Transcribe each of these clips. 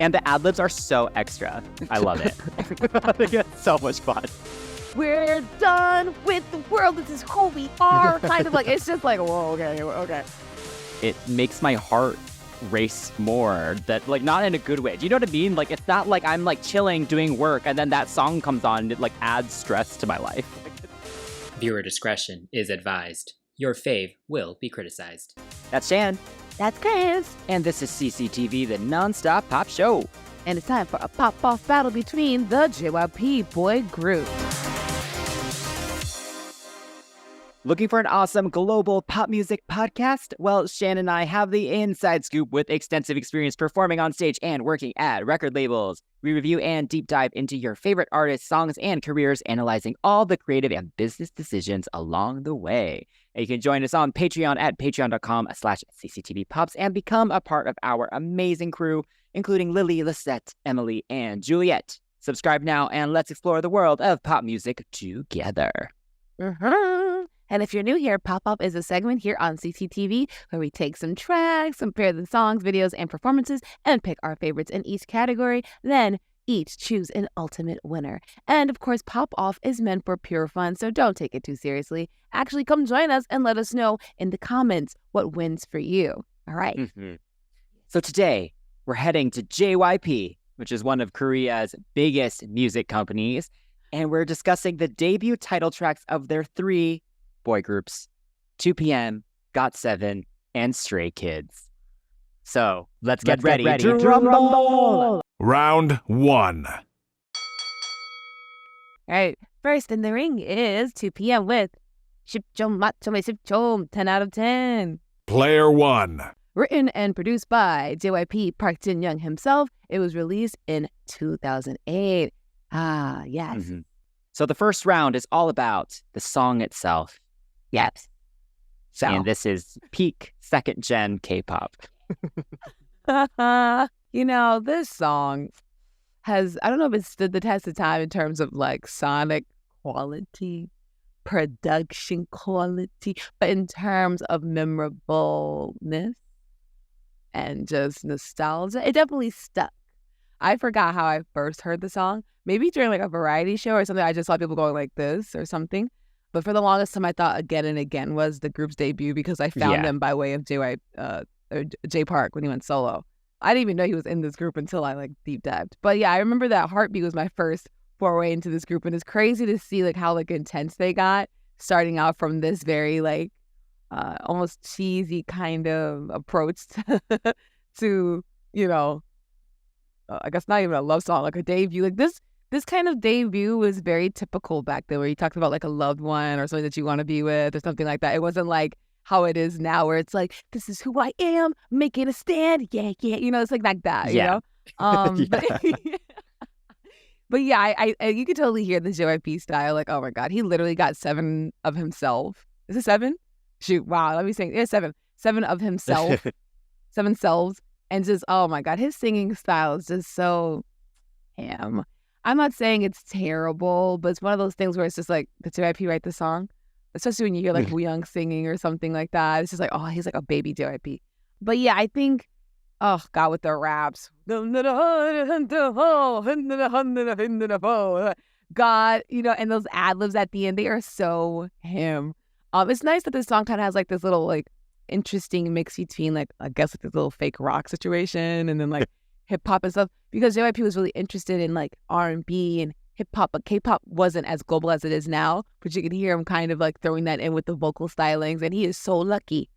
And the ad-libs are so extra. I love it. I think it's so much fun. We're done with the world. This is who we are. Kind of like, it's just like, whoa, okay. It makes my heart race more, that like not in a good way. Do you know what I mean? Like, it's not like I'm like chilling doing work and then that song comes on and it like adds stress to my life. Viewer discretion is advised. Your fave will be criticized. That's Shan. That's Chris. And this is CCTV, the non-stop pop show. And it's time for a pop-off battle between the JYP boy group. Looking for an awesome global pop music podcast? Well, Shan and I have the inside scoop with extensive experience performing on stage and working at record labels. We review and deep dive into your favorite artists, songs, and careers, analyzing all the creative and business decisions along the way. And you can join us on Patreon at patreon.com/cctvpops and become a part of our amazing crew, including Lily, Lisette, Emily, and Juliet. Subscribe now and let's explore the world of pop music together. And if you're new here, Pop-Up is a segment here on CCTV where we take some tracks, compare the songs, videos, and performances, and pick our favorites in each category, then each choose an ultimate winner. And of course, Pop-Off is meant for pure fun, so don't take it too seriously. Actually, come join us and let us know in the comments what wins for you. All right. So today, we're heading to JYP, which is one of Korea's biggest music companies, and we're discussing the debut title tracks of their 3 boy groups, 2PM, GOT7, and Stray Kids. So, let's get ready to rumble! Round 1. All right. First in the ring is 2PM with 10점 맞점에 10점, 10 out of 10. Player 1. Written and produced by JYP Park Jin-young himself. It was released in 2008. Ah, yes. So the first round is all about the song itself. Yes. So. And this is peak second-gen K-pop. You know, this song has, I don't know if it stood the test of time in terms of like sonic quality, production quality, but in terms of memorableness and just nostalgia, it definitely stuck. I forgot how I first heard the song. Maybe during like a variety show or something, I just saw people going like this or something. But for the longest time, I thought Again and Again was the group's debut because I found them by way of J Park when he went solo. I didn't even know he was in this group until I like deep dived. But yeah, I remember that Heartbeat was my first foray into this group, and it's crazy to see like how like intense they got, starting out from this very like almost cheesy kind of approach to you know, I guess not even a love song, like a debut. Like this kind of debut was very typical back then, where you talked about like a loved one or something that you want to be with or something like that. It wasn't like how it is now, where it's like, this is who I am, making a stand. Yeah. You know, it's like that, you know? But yeah, I you can totally hear the JYP style. Like, oh my God, he literally got 7 of himself. Is it 7? Shoot, wow, let me sing. It's 7. 7 of himself. 7 selves. And just, oh my God, his singing style is just so him. I'm not saying it's terrible, but it's one of those things where it's just like, did JYP write the song? Especially when you hear like Wooyoung singing or something like that. It's just like, oh, he's like a baby JYP. But yeah, I think, oh God, with the raps. God, you know, and those ad-libs at the end, they are so him. It's nice that this song kind of has like this little like interesting mix between like, I guess like this little fake rock situation and then like hip hop and stuff, because JYP was really interested in like R&B and hip hop, but K-pop wasn't as global as it is now. But you can hear him kind of like throwing that in with the vocal stylings, and he is so lucky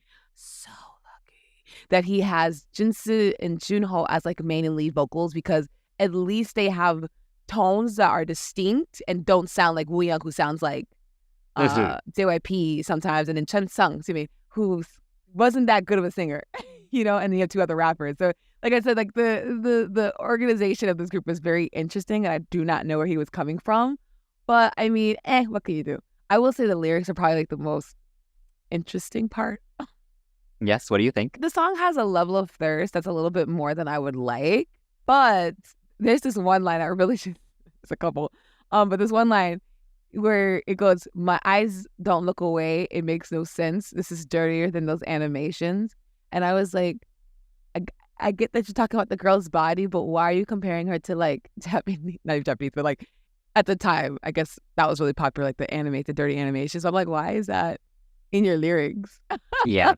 that he has Jinsu and Junho as like main and lead vocals, because at least they have tones that are distinct and don't sound like Wooyoung, who sounds like JYP sometimes, and then Chen Sung, who wasn't that good of a singer, you know, and then you have 2 other rappers. So like I said, like the organization of this group was very interesting, and I do not know where he was coming from. But I mean, what can you do? I will say the lyrics are probably like the most interesting part. Yes, what do you think? The song has a level of thirst that's a little bit more than I would like, but there's this one line I really should, it's a couple, but this one line where it goes, my eyes don't look away, it makes no sense, this is dirtier than those animations. And I was like, I get that you're talking about the girl's body, but why are you comparing her to like Japanese, not Japanese, but like at the time, I guess that was really popular, like the dirty animation. So I'm like, why is that in your lyrics? Yeah.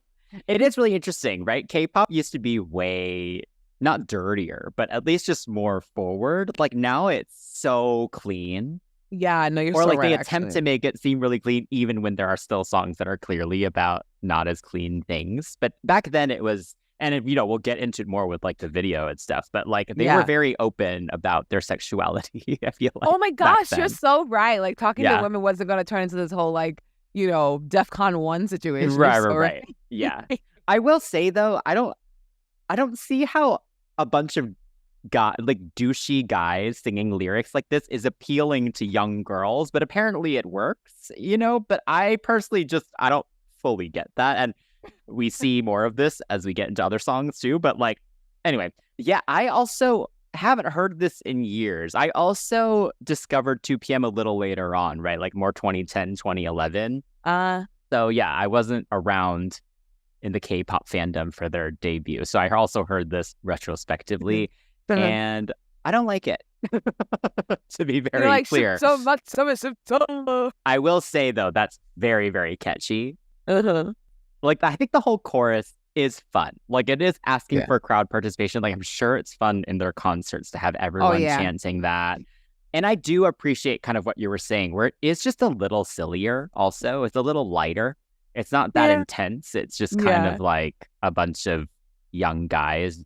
It is really interesting, right? K-pop used to be way not dirtier, but at least just more forward. Like now it's so clean. Yeah, no, you're Or so like right, they attempt actually. to make it seem really clean, even when there are still songs that are clearly about not as clean things. But back then it was, and it, we'll get into it more with like the video and stuff. But like they were Yeah. very open about their sexuality. I feel like. Oh my back gosh, you're then. so right. Like talking to Yeah. women wasn't going to turn into this whole like, DEFCON 1 situation. You're Right, so right. Yeah. I will say though, I don't see how a bunch of douchey guys singing lyrics like this is appealing to young girls, but apparently it works, But I personally I don't fully get that. And we see more of this as we get into other songs too. But like, anyway, yeah, I also haven't heard this in years. I also discovered 2PM a little later on, right? Like more 2010, 2011. So yeah, I wasn't around in the K-pop fandom for their debut. So I also heard this retrospectively, and I don't like it. To be very like, clear. So much, so much. I will say though, that's very, very catchy. Uh-huh. Like I think the whole chorus is fun. Like it is asking Yeah. for crowd participation. Like I'm sure it's fun in their concerts to have everyone yeah. chanting that. And I do appreciate kind of what you were saying, where it is just a little sillier also. It's a little lighter. It's not that intense. It's just kind of like a bunch of young guys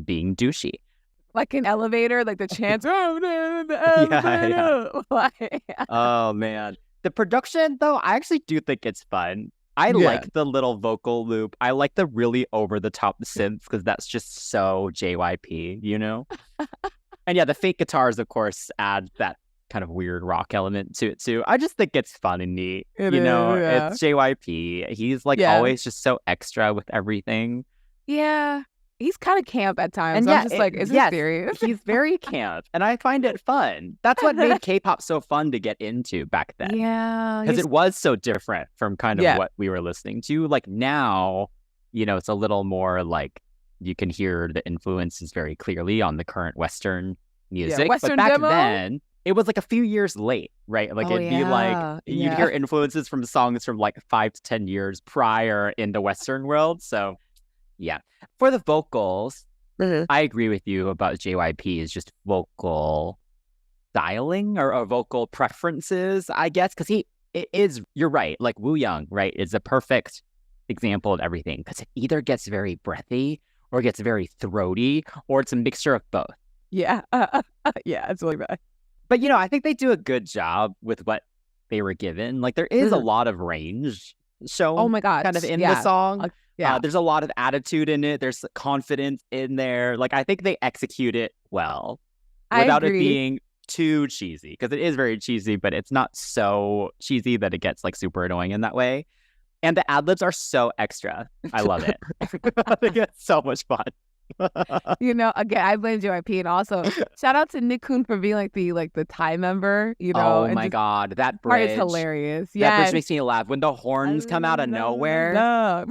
being douchey. Like an elevator, like the chants. Yeah. Oh, man. The production, though, I actually do think it's fun. I like the little vocal loop. I like the really over-the-top synths because that's just so JYP, And yeah, the fake guitars, of course, add that kind of weird rock element to it too. I just think it's fun and neat. It's JYP. He's like always just so extra with everything. Yeah. He's kind of camp at times. And I'm just like, is this serious? He's very camp, and I find it fun. That's what made K-pop so fun to get into back then. Yeah. Because it was so different from kind of what we were listening to. Like now, it's a little more like you can hear the influences very clearly on the current Western music. Western but back demo? then, it was like a few years late, right? Like it'd be like you'd hear influences from songs from like 5 to 10 years prior in the Western world. So yeah. For the vocals, I agree with you about JYP's just vocal styling or vocal preferences, I guess, because you're right, like Woo Young, right, is a perfect example of everything, because it either gets very breathy or it gets very throaty, or it's a mixture of both. Yeah. Yeah, it's really bad. But, I think they do a good job with what they were given. Like, there is a lot of range shown Oh my God. kind of in the song. Yeah. There's a lot of attitude in it. There's confidence in there. Like, I think they execute it well without it being too cheesy, because it is very cheesy, but it's not so cheesy that it gets like super annoying in that way. And the ad-libs are so extra. I love it. I think it's so much fun. Again, I blame JYP, and also shout out to Nickun for being like the Thai member, Oh and my just, God, that part is bridge. hilarious. That bridge makes me laugh. When the horns come out of nowhere.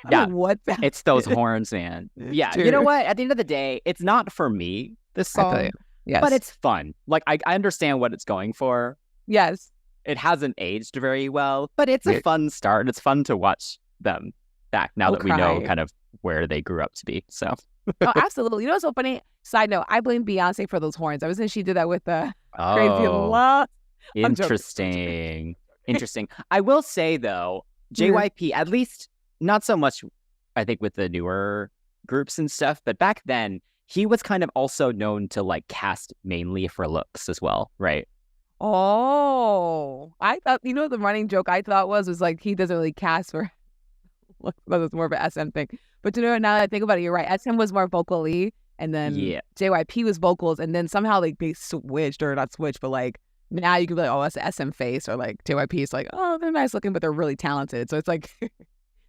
Yeah, what? It's those horns, man. Yeah, you know what? At the end of the day, it's not for me, this song. Yes. But it's fun. Like, I understand what it's going for. Yes. It hasn't aged very well, but it's a fun start. It's fun to watch them back now that we know kind of where they grew up to be. So. Oh, absolutely. What's so funny? Side note, I blame Beyonce for those horns. Ever since she did that with the Crazy Love. Interesting. Interesting. I will say, though, JYP, at least not so much, I think, with the newer groups and stuff, but back then, he was kind of also known to like cast mainly for looks as well, right? Oh, I thought, the running joke I thought was like he doesn't really cast for looks. That was more of an SM thing. But now that I think about it, you're right. SM was more vocally, and then JYP was vocals, and then somehow like they switched, or not switched, but like now you can be like, oh, that's the SM face, or like JYP is like, oh, they're nice looking, but they're really talented. So it's like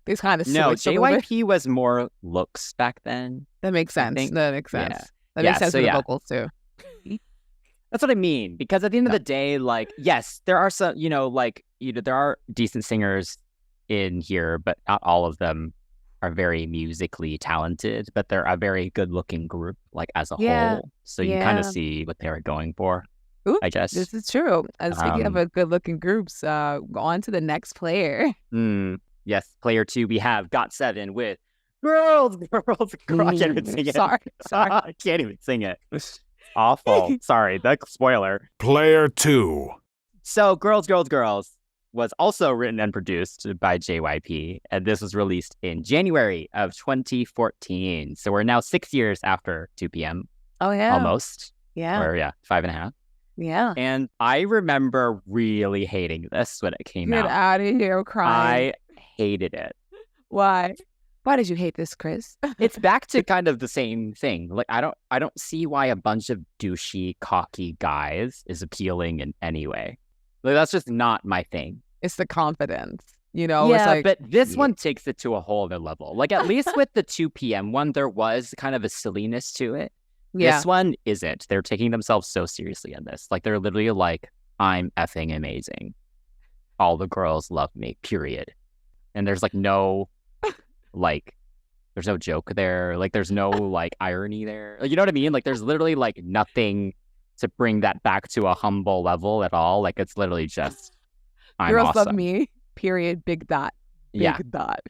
they kind of switched. No, JYP was more looks back then. That makes sense. That makes sense. Yeah. That makes sense for the vocals too. That's what I mean. Because at the end of the day, like, yes, there are some, there are decent singers in here, but not all of them are very musically talented, but they're a very good-looking group, like as a Yeah. whole. So you kind of Yeah. see what they were going for, Ooh, I guess. this is true. Speaking of a good-looking groups, on to the next player. Yes, player 2, we have GOT7 with Girls. I can't even sing it. Sorry. I can't even sing it. Awful. Sorry, that's spoiler. Player 2. So Girls was also written and produced by JYP, and this was released in January of 2014. So we're now 6 years after 2 p.m. Oh, yeah. Almost. Yeah. Or 5.5. Yeah. And I remember really hating this when it came Get out. out of here crying. I hated it. Why? Why did you hate this, Chris? It's back to kind of the same thing. Like I don't see why a bunch of douchey, cocky guys is appealing in any way. Like that's just not my thing. It's the confidence, you know? Yeah, It's like, but this one takes it to a whole other level. Like at least with the 2 p.m. one, there was kind of a silliness to it. yeah. This one isn't. They're taking themselves so seriously in this. Like they're literally like, I'm effing amazing. All the girls love me, period. And there's like no like there's no joke there. Like there's no like irony there. Like, you know what I mean? Like there's literally like nothing to bring that back to a humble level at all. Like it's literally just I'm Girls awesome. love me, period, big dot. Big Yeah. dot.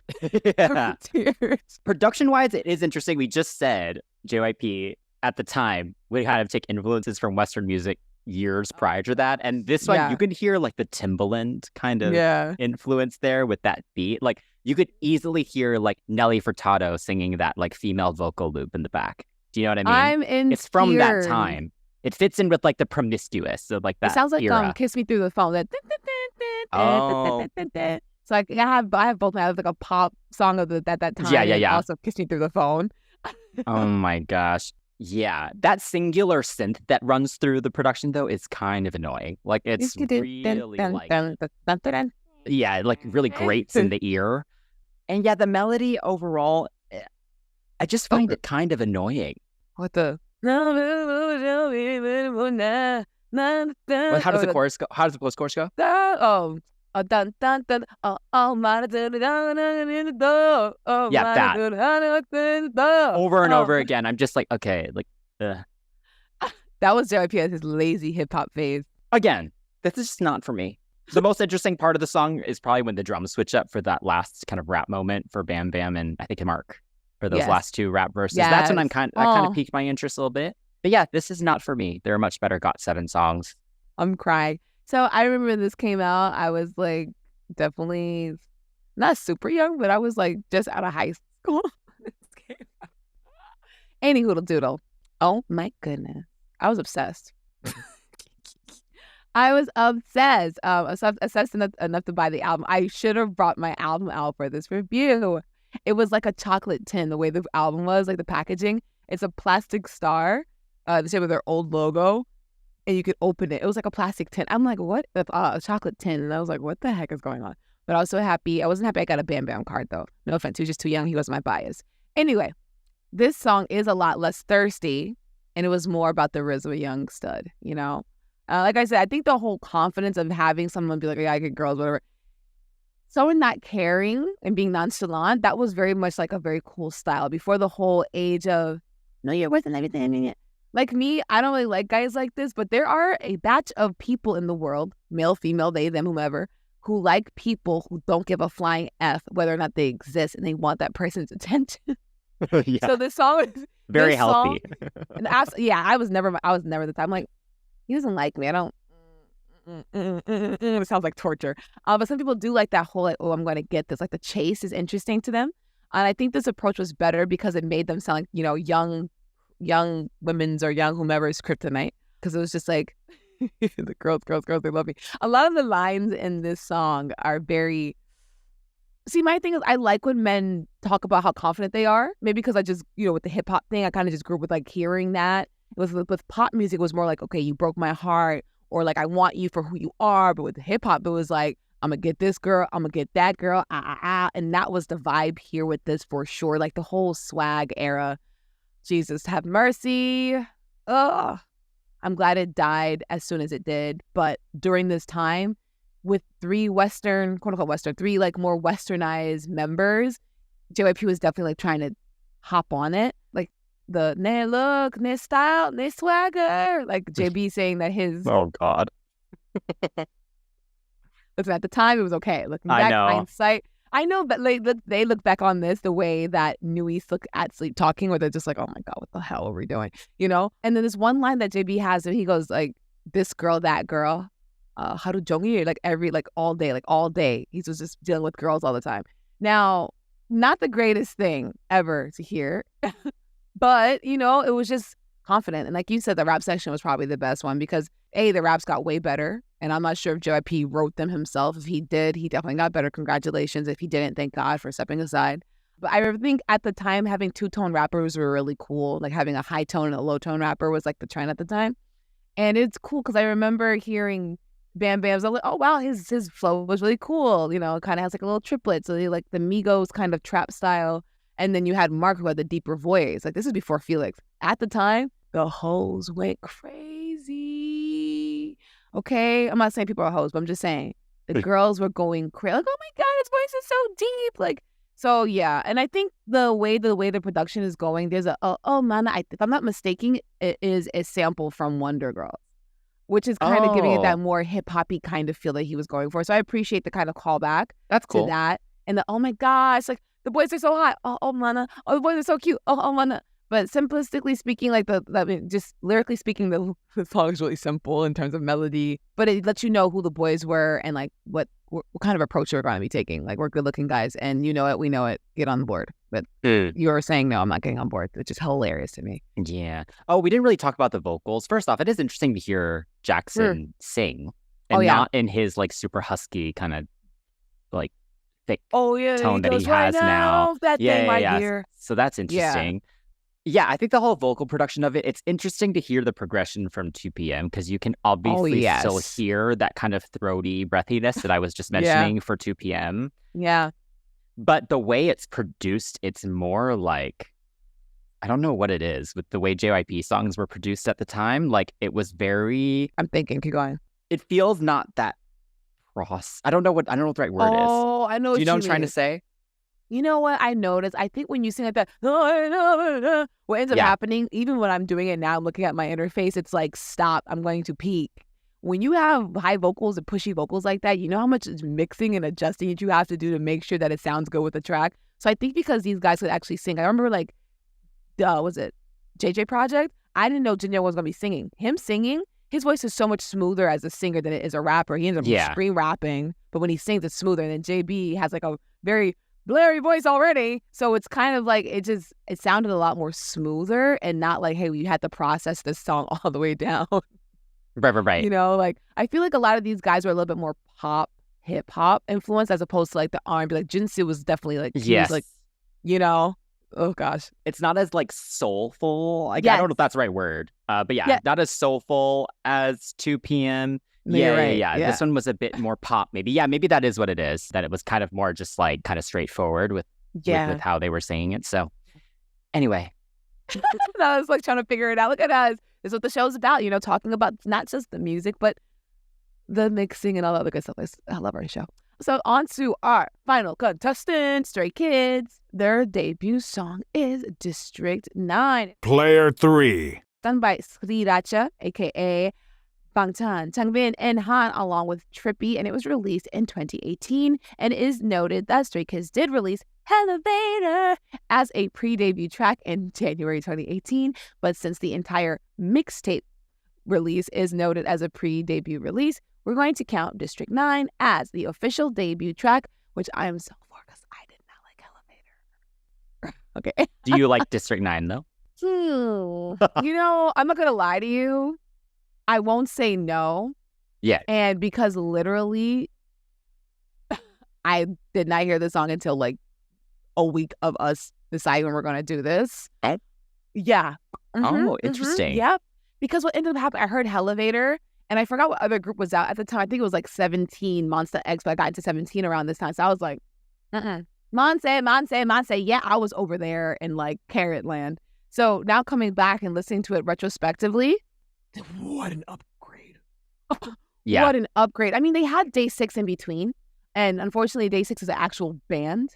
Yeah. Tears. Production-wise, it is interesting. We just said JYP at the time would kind of take influences from Western music years prior to that. And this one, Yeah. you can hear like the Timbaland kind of Yeah. influence there with that beat. Like you could easily hear like Nelly Furtado singing that like female vocal loop in the back. Do you know what I mean? I'm in It's from that tears. time. It fits in with like the promiscuous, so like that It sounds like era. Kiss Me Through the Phone. That Oh. So like I have both. I have like a pop song of that time. Yeah, and yeah. Also Kiss Me Through the Phone. Oh my gosh. Yeah, that singular synth that runs through the production though is kind of annoying. Like it's really like yeah, like really grates in the ear. And yeah, the melody overall, I just find it kind of annoying. What the? How does the chorus go? How does the post-chorus go? Oh. Dun dun dun. Oh my. Oh, Yeah, that. Over and over again. I'm just like, okay, like, That was JYP at his lazy hip hop phase. again, this is just not for me. The most interesting part of the song is probably when the drums switch up for that last kind of rap moment for Bam Bam and I think Mark for those Yes. last two rap verses. That's when Yes. that kind Oh. of piqued my interest a little bit. But yeah, this is not for me. There are much better GOT7 songs. I'm crying. So I remember when this came out, I was like definitely not super young, but I was like just out of high school. This came out. Any hoodle doodle. Oh my goodness. I was obsessed. I was obsessed. Obsessed enough to buy the album. I should have brought my album out for this review. It was like a chocolate tin, the way the album was, like the packaging. It's a plastic star, the shape of their old logo. And you could open it. It was like a plastic tin. I'm like, what? A chocolate tin. And I was like, what the heck is going on? But I was so happy. I wasn't happy I got a Bam Bam card, though. No offense. He was just too young. He wasn't my bias. Anyway, this song is a lot less thirsty. And it was more about the RZA young stud, you know? Like I said, I think the whole confidence of having someone be like, yeah, I get girls, whatever. Someone not caring and being nonchalant, that was very much like a very cool style. Before the whole age of, no, you're worth everything. Like me, I don't really like guys like this, but there are a batch of people in the world, male, female, they, them, whomever, who like people who don't give a flying F whether or not they exist and they want that person's attention. Yeah, So this song is very this song- healthy. and yeah, I was never the type. I'm like, he doesn't like me. I don't. It sounds like torture. But some people do like that whole like, oh, I'm going to get this. Like the chase is interesting to them, and I think this approach was better because it made them sound like, you know, young women's or young whomever's kryptonite. Because it was just like the girls, they love me. A lot of the lines in this song are very. See, my thing is, I like when men talk about how confident they are. Maybe because I just, you know, with the hip hop thing, I kind of just grew up with like hearing that. It was with pop music, it was more like, okay, you broke my heart, or like I want you for who you are. But with hip hop, it was like, I'm gonna get this girl, I'm gonna get that girl, and that was the vibe here with this for sure. Like the whole swag era. Jesus have mercy. Ugh. I'm glad it died as soon as it did. But during this time, with three Western, quote unquote Western, three like more westernized members, JYP was definitely like trying to hop on it, like the ne look, ne style, ne swagger, like JB saying that his. Oh God. Listen, at the time it was okay. Looking I back, know. hindsight, I know, but they look back on this the way that New East look at Sleep Talking, where they're just like, oh my God, what the hell are we doing? You know? And then this one line that JB has, and he goes like, this girl, that girl, haru jongi, like all day. He was just dealing with girls all the time. Now, not the greatest thing ever to hear, but you know, it was just confident. And like you said, the rap section was probably the best one because the raps got way better. And I'm not sure if JYP wrote them himself. If he did, he definitely got better. Congratulations. If he didn't, thank God for stepping aside. But I think at the time, having two-tone rappers were really cool. Like having a high tone and a low tone rapper was like the trend at the time. And it's cool because I remember hearing Bam Bam's, like, oh wow, his flow was really cool. You know, it kind of has like a little triplet. So they like the Migos kind of trap style. And then you had Mark who had the deeper voice. Like this is before Felix. At the time, the hoes went crazy. Okay, I'm not saying people are hoes, but I'm just saying the girls were going crazy. Like, oh my God, his voice is so deep. Like, so yeah. And I think the way the production is going, there's oh man, if I'm not mistaken, it is a sample from Wonder Girls, which is kind of giving it that more hip hoppy kind of feel that he was going for. So I appreciate the kind of callback. That's cool. To that. And the oh my gosh, like the boys are so hot. Oh mana. Oh, the boys are so cute. Oh mana. But simplistically speaking, like just lyrically speaking, the song is really simple in terms of melody. But it lets you know who the boys were and like what kind of approach we're going to be taking. Like we're good looking guys, and you know it, we know it. Get on board. But you're saying no, I'm not getting on board, which is hilarious to me. Yeah. Oh, we didn't really talk about the vocals. First off, it is interesting to hear Jackson sing, and not in his like super husky kind of like thick tone that he has now. That thing right here. So that's interesting. Yeah, I think the whole vocal production of it, it's interesting to hear the progression from 2 p.m. because you can obviously still hear that kind of throaty breathiness that I was just mentioning for 2 p.m. Yeah. But the way it's produced, it's more like, I don't know what it is with the way JYP songs were produced at the time. Like it was very... I'm thinking, keep going. It feels not that I don't know what the right word is. Oh, I know. Do you know what I'm trying to say? You know what I noticed? I think when you sing like that, what ends up happening, even when I'm doing it now, I'm looking at my interface, it's like, stop, I'm going to peak. When you have high vocals and pushy vocals like that, you know how much mixing and adjusting that you have to do to make sure that it sounds good with the track? So I think because these guys could actually sing, I remember like, was it JJ Project? I didn't know Jinyoung was going to be singing. Him singing, his voice is so much smoother as a singer than it is a rapper. He ends up scream rapping, but when he sings, it's smoother. And then JB has like a very blurry voice already, so it's kind of like it sounded a lot more smoother and not like, hey, we had to process this song all the way down. Right. You know, like I feel like a lot of these guys were a little bit more pop, hip hop influence as opposed to like the R&B. Like Jinsu was definitely like, he was like, you know, oh gosh, it's not as like soulful. Like I don't know if that's the right word, but not as soulful as 2 p.m. Yeah. This one was a bit more pop, maybe. Yeah, maybe that is what it is. That it was kind of more just like kind of straightforward with how they were saying it. So anyway. I was like trying to figure it out. Look at us. This is what the show's about, you know, talking about not just the music, but the mixing and all that other good stuff. I love our show. So on to our final contestant, Stray Kids. Their debut song is District 9. Player 3. Done by Sriracha, a.k.a. Bangtan, Changbin, and Han, along with Trippy, and it was released in 2018. And it is noted that Stray Kids did release Elevator as a pre-debut track in January 2018, but since the entire mixtape release is noted as a pre-debut release, we're going to count District 9 as the official debut track, which I am so for because I did not like Elevator. Okay. Do you like District 9 though? You know, I'm not gonna lie to you. I won't say no. Yeah. And because literally, I did not hear the song until like a week of us deciding when we're going to do this. Oh. Yeah. Oh, interesting. Yep. Because what ended up happening, I heard Elevator, and I forgot what other group was out at the time. I think it was like 17, Monsta X, but I got into 17 around this time. So I was like, Monse. Yeah, I was over there in like Carrot Land. So now coming back and listening to it retrospectively, what an upgrade. Yeah. What an upgrade. I mean, they had Day 6 in between. And unfortunately, Day 6 is an actual band.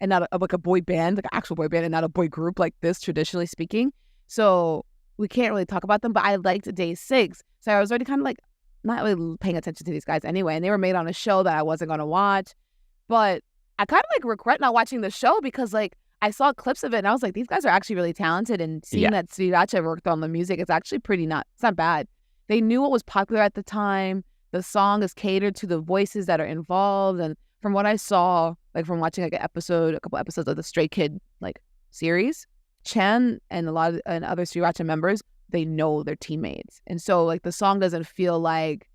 and not like a boy band, like an actual boy band, and not a boy group like this, traditionally speaking. So we can't really talk about them. But I liked Day 6, so I was already kind of like not really paying attention to these guys anyway. And they were made on a show that I wasn't gonna watch, but I kind of like regret not watching the show because like I saw clips of it and I was like, these guys are actually really talented. And seeing that Sriracha worked on the music, it's actually it's not bad. They knew what was popular at the time. The song is catered to the voices that are involved. And from what I saw, like from watching like a couple episodes of the Stray Kid like series, Chen and and other Sriracha members, they know their teammates. And so like the song doesn't feel like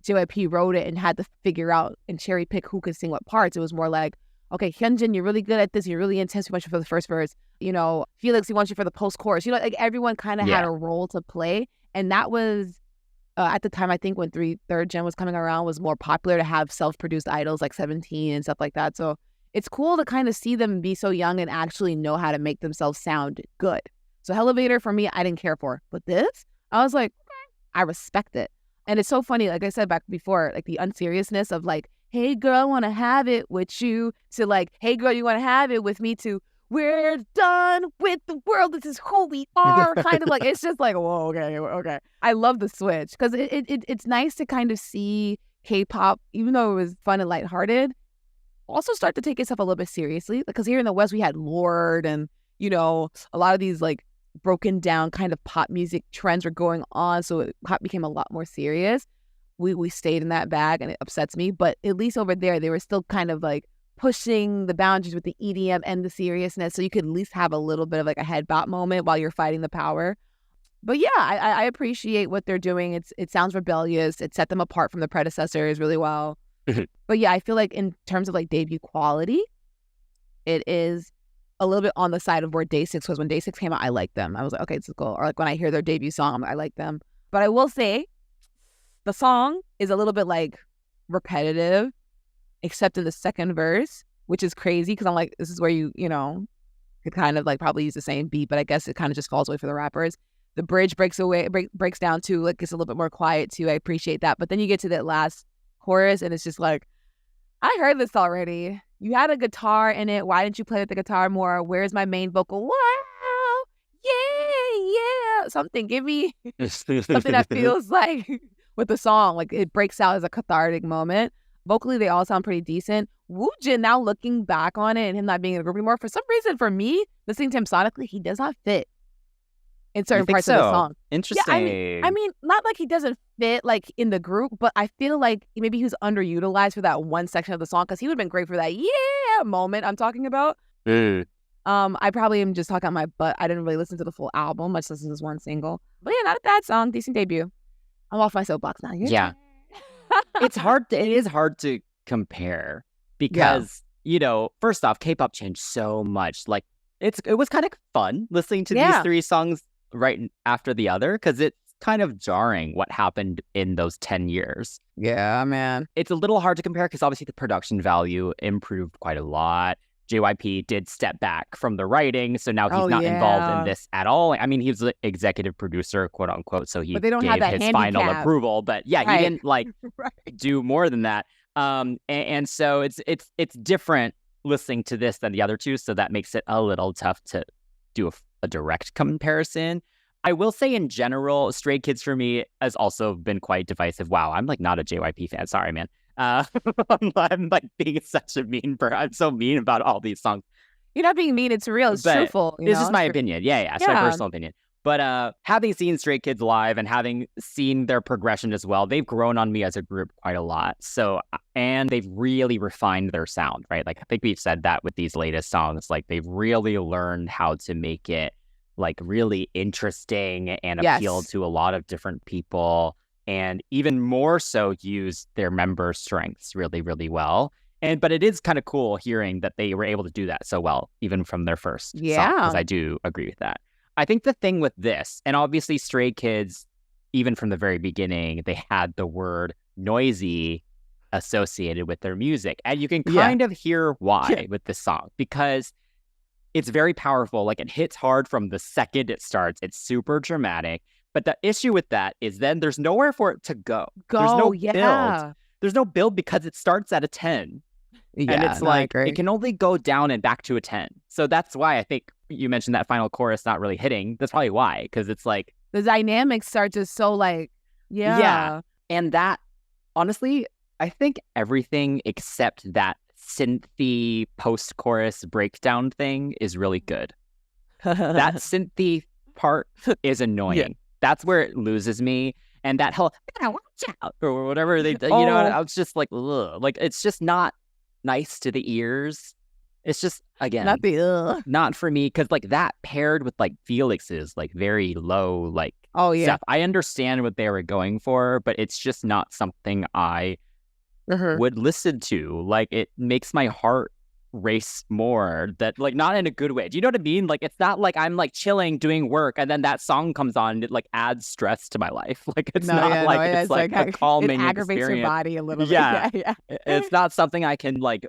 JYP wrote it and had to figure out and cherry pick who could sing what parts. It was more like, okay, Hyunjin, you're really good at this. You're really intense. We want you for the first verse. You know, Felix, we want you for the post-chorus. You know, like everyone kind of had a role to play. And that was, at the time, I think when third gen was coming around, was more popular to have self-produced idols like 17 and stuff like that. So it's cool to kind of see them be so young and actually know how to make themselves sound good. So Elevator, for me, I didn't care for. But this, I was like, I respect it. And it's so funny, like I said back before, like the unseriousness of like, hey girl, I want to have it with you, to like, hey girl, you want to have it with me, to we're done with the world, this is who we are, kind of like, it's just like, whoa, okay. I love the switch because it's nice to kind of see K-pop, even though it was fun and lighthearted, also start to take itself a little bit seriously. Because here in the West, we had Lorde and, you know, a lot of these like broken down kind of pop music trends were going on. So pop became a lot more serious. We stayed in that bag and it upsets me. But at least over there, they were still kind of like pushing the boundaries with the EDM and the seriousness. So you could at least have a little bit of like a head bop moment while you're fighting the power. But yeah, I appreciate what they're doing. It sounds rebellious. It set them apart from the predecessors really well. But yeah, I feel like in terms of like debut quality, it is a little bit on the side of where Day 6 was. When Day 6 came out, I liked them. I was like, okay, this is cool. Or like when I hear their debut song, I like them. But I will say, the song is a little bit like repetitive, except in the second verse, which is crazy because I'm like, this is where you know, could kind of like probably use the same beat, but I guess it kind of just falls away for the rappers. The bridge breaks down to like it's a little bit more quiet too. I appreciate that. But then you get to that last chorus and it's just like, I heard this already. You had a guitar in it. Why didn't you play with the guitar more? Where's my main vocal? Wow. Yeah. Something. Give me something that feels like with the song, like it breaks out as a cathartic moment. Vocally, they all sound pretty decent. Woojin, now looking back on it and him not being in a group anymore, for some reason, for me, listening to him sonically, he does not fit in certain parts of the song. Interesting. Yeah, I mean, not like he doesn't fit like in the group, but I feel like maybe he was underutilized for that one section of the song because he would have been great for that moment I'm talking about. I probably am just talking out my butt. I didn't really listen to the full album, much less this one single. But yeah, not a bad song, decent debut. I'm off my soapbox now. Yeah. It is hard to compare because, you know, first off, K-pop changed so much. Like it was kind of fun listening to these three songs right after the other because it's kind of jarring what happened in those 10 years. Yeah, man. It's a little hard to compare because obviously the production value improved quite a lot. JYP did step back from the writing, so now he's not involved in this at all. I mean, he was the executive producer, quote unquote, so he gave his final approval. But yeah, he didn't like do more than that. And so it's different listening to this than the other two, so that makes it a little tough to do a direct comparison. I will say in general, Stray Kids for me has also been quite divisive. Wow, I'm like not a JYP fan. Sorry, man. I'm like being such a I'm so mean about all these songs. You're not being mean. It's real. It's truthful. This is my opinion. Yeah. It's my personal opinion. But having seen Stray Kids live and having seen their progression as well, they've grown on me as a group quite a lot. So, and they've really refined their sound, right? Like I think we've said that with these latest songs. Like they've really learned how to make it like really interesting and appeal to a lot of different people. And even more so use their member strengths really, really well. But it is kind of cool hearing that they were able to do that so well, even from their first song, because I do agree with that. I think the thing with this, and obviously Stray Kids, even from the very beginning, they had the word noisy associated with their music. And you can kind of hear why with this song, because it's very powerful. Like it hits hard from the second it starts. It's super dramatic. But the issue with that is then there's nowhere for it to go. There's no build. There's no build because it starts at a 10. And it's I like, agree. it can only go down and back to a 10. So that's why I think you mentioned that final chorus not really hitting. That's probably why, because it's like, the dynamics are just so like, yeah. And that, honestly, I think everything except that synthy post-chorus breakdown thing is really good. That synthy part is annoying. Yeah. That's where it loses me. And that whole watch out or whatever they, Oh. I was just like, ugh. Like, it's just not nice to the ears. It's just, again, not for me, because like that paired with like Felix's like very low like stuff. I understand what they were going for, but it's just not something I would listen to. Like, it makes my heart race more, that like not in a good way. Do you know what I mean? Like, it's not like I'm like chilling doing work and then that song comes on and it like adds stress to my life. Like, it's it's like a calming it aggravates experience. your body a little bit. Yeah. Yeah. It's not something I can like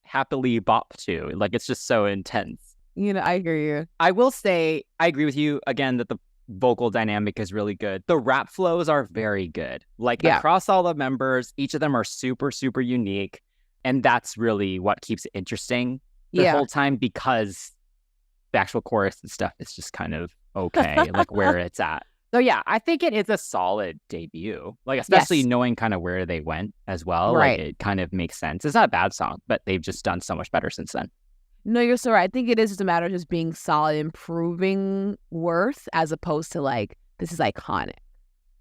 happily bop to. Like, it's just so intense. I agree. I will say I agree with you again that the vocal dynamic is really good. The rap flows are very good. Like, across all the members, each of them are super, super unique. And that's really what keeps it interesting the whole time, because the actual chorus and stuff is just kind of okay, like where it's at. So yeah, I think it is a solid debut. Like, especially knowing kind of where they went as well. Right. Like, it kind of makes sense. It's not a bad song, but they've just done so much better since then. No, you're so right. I think it is just a matter of just being solid, improving worth, as opposed to like, this is iconic.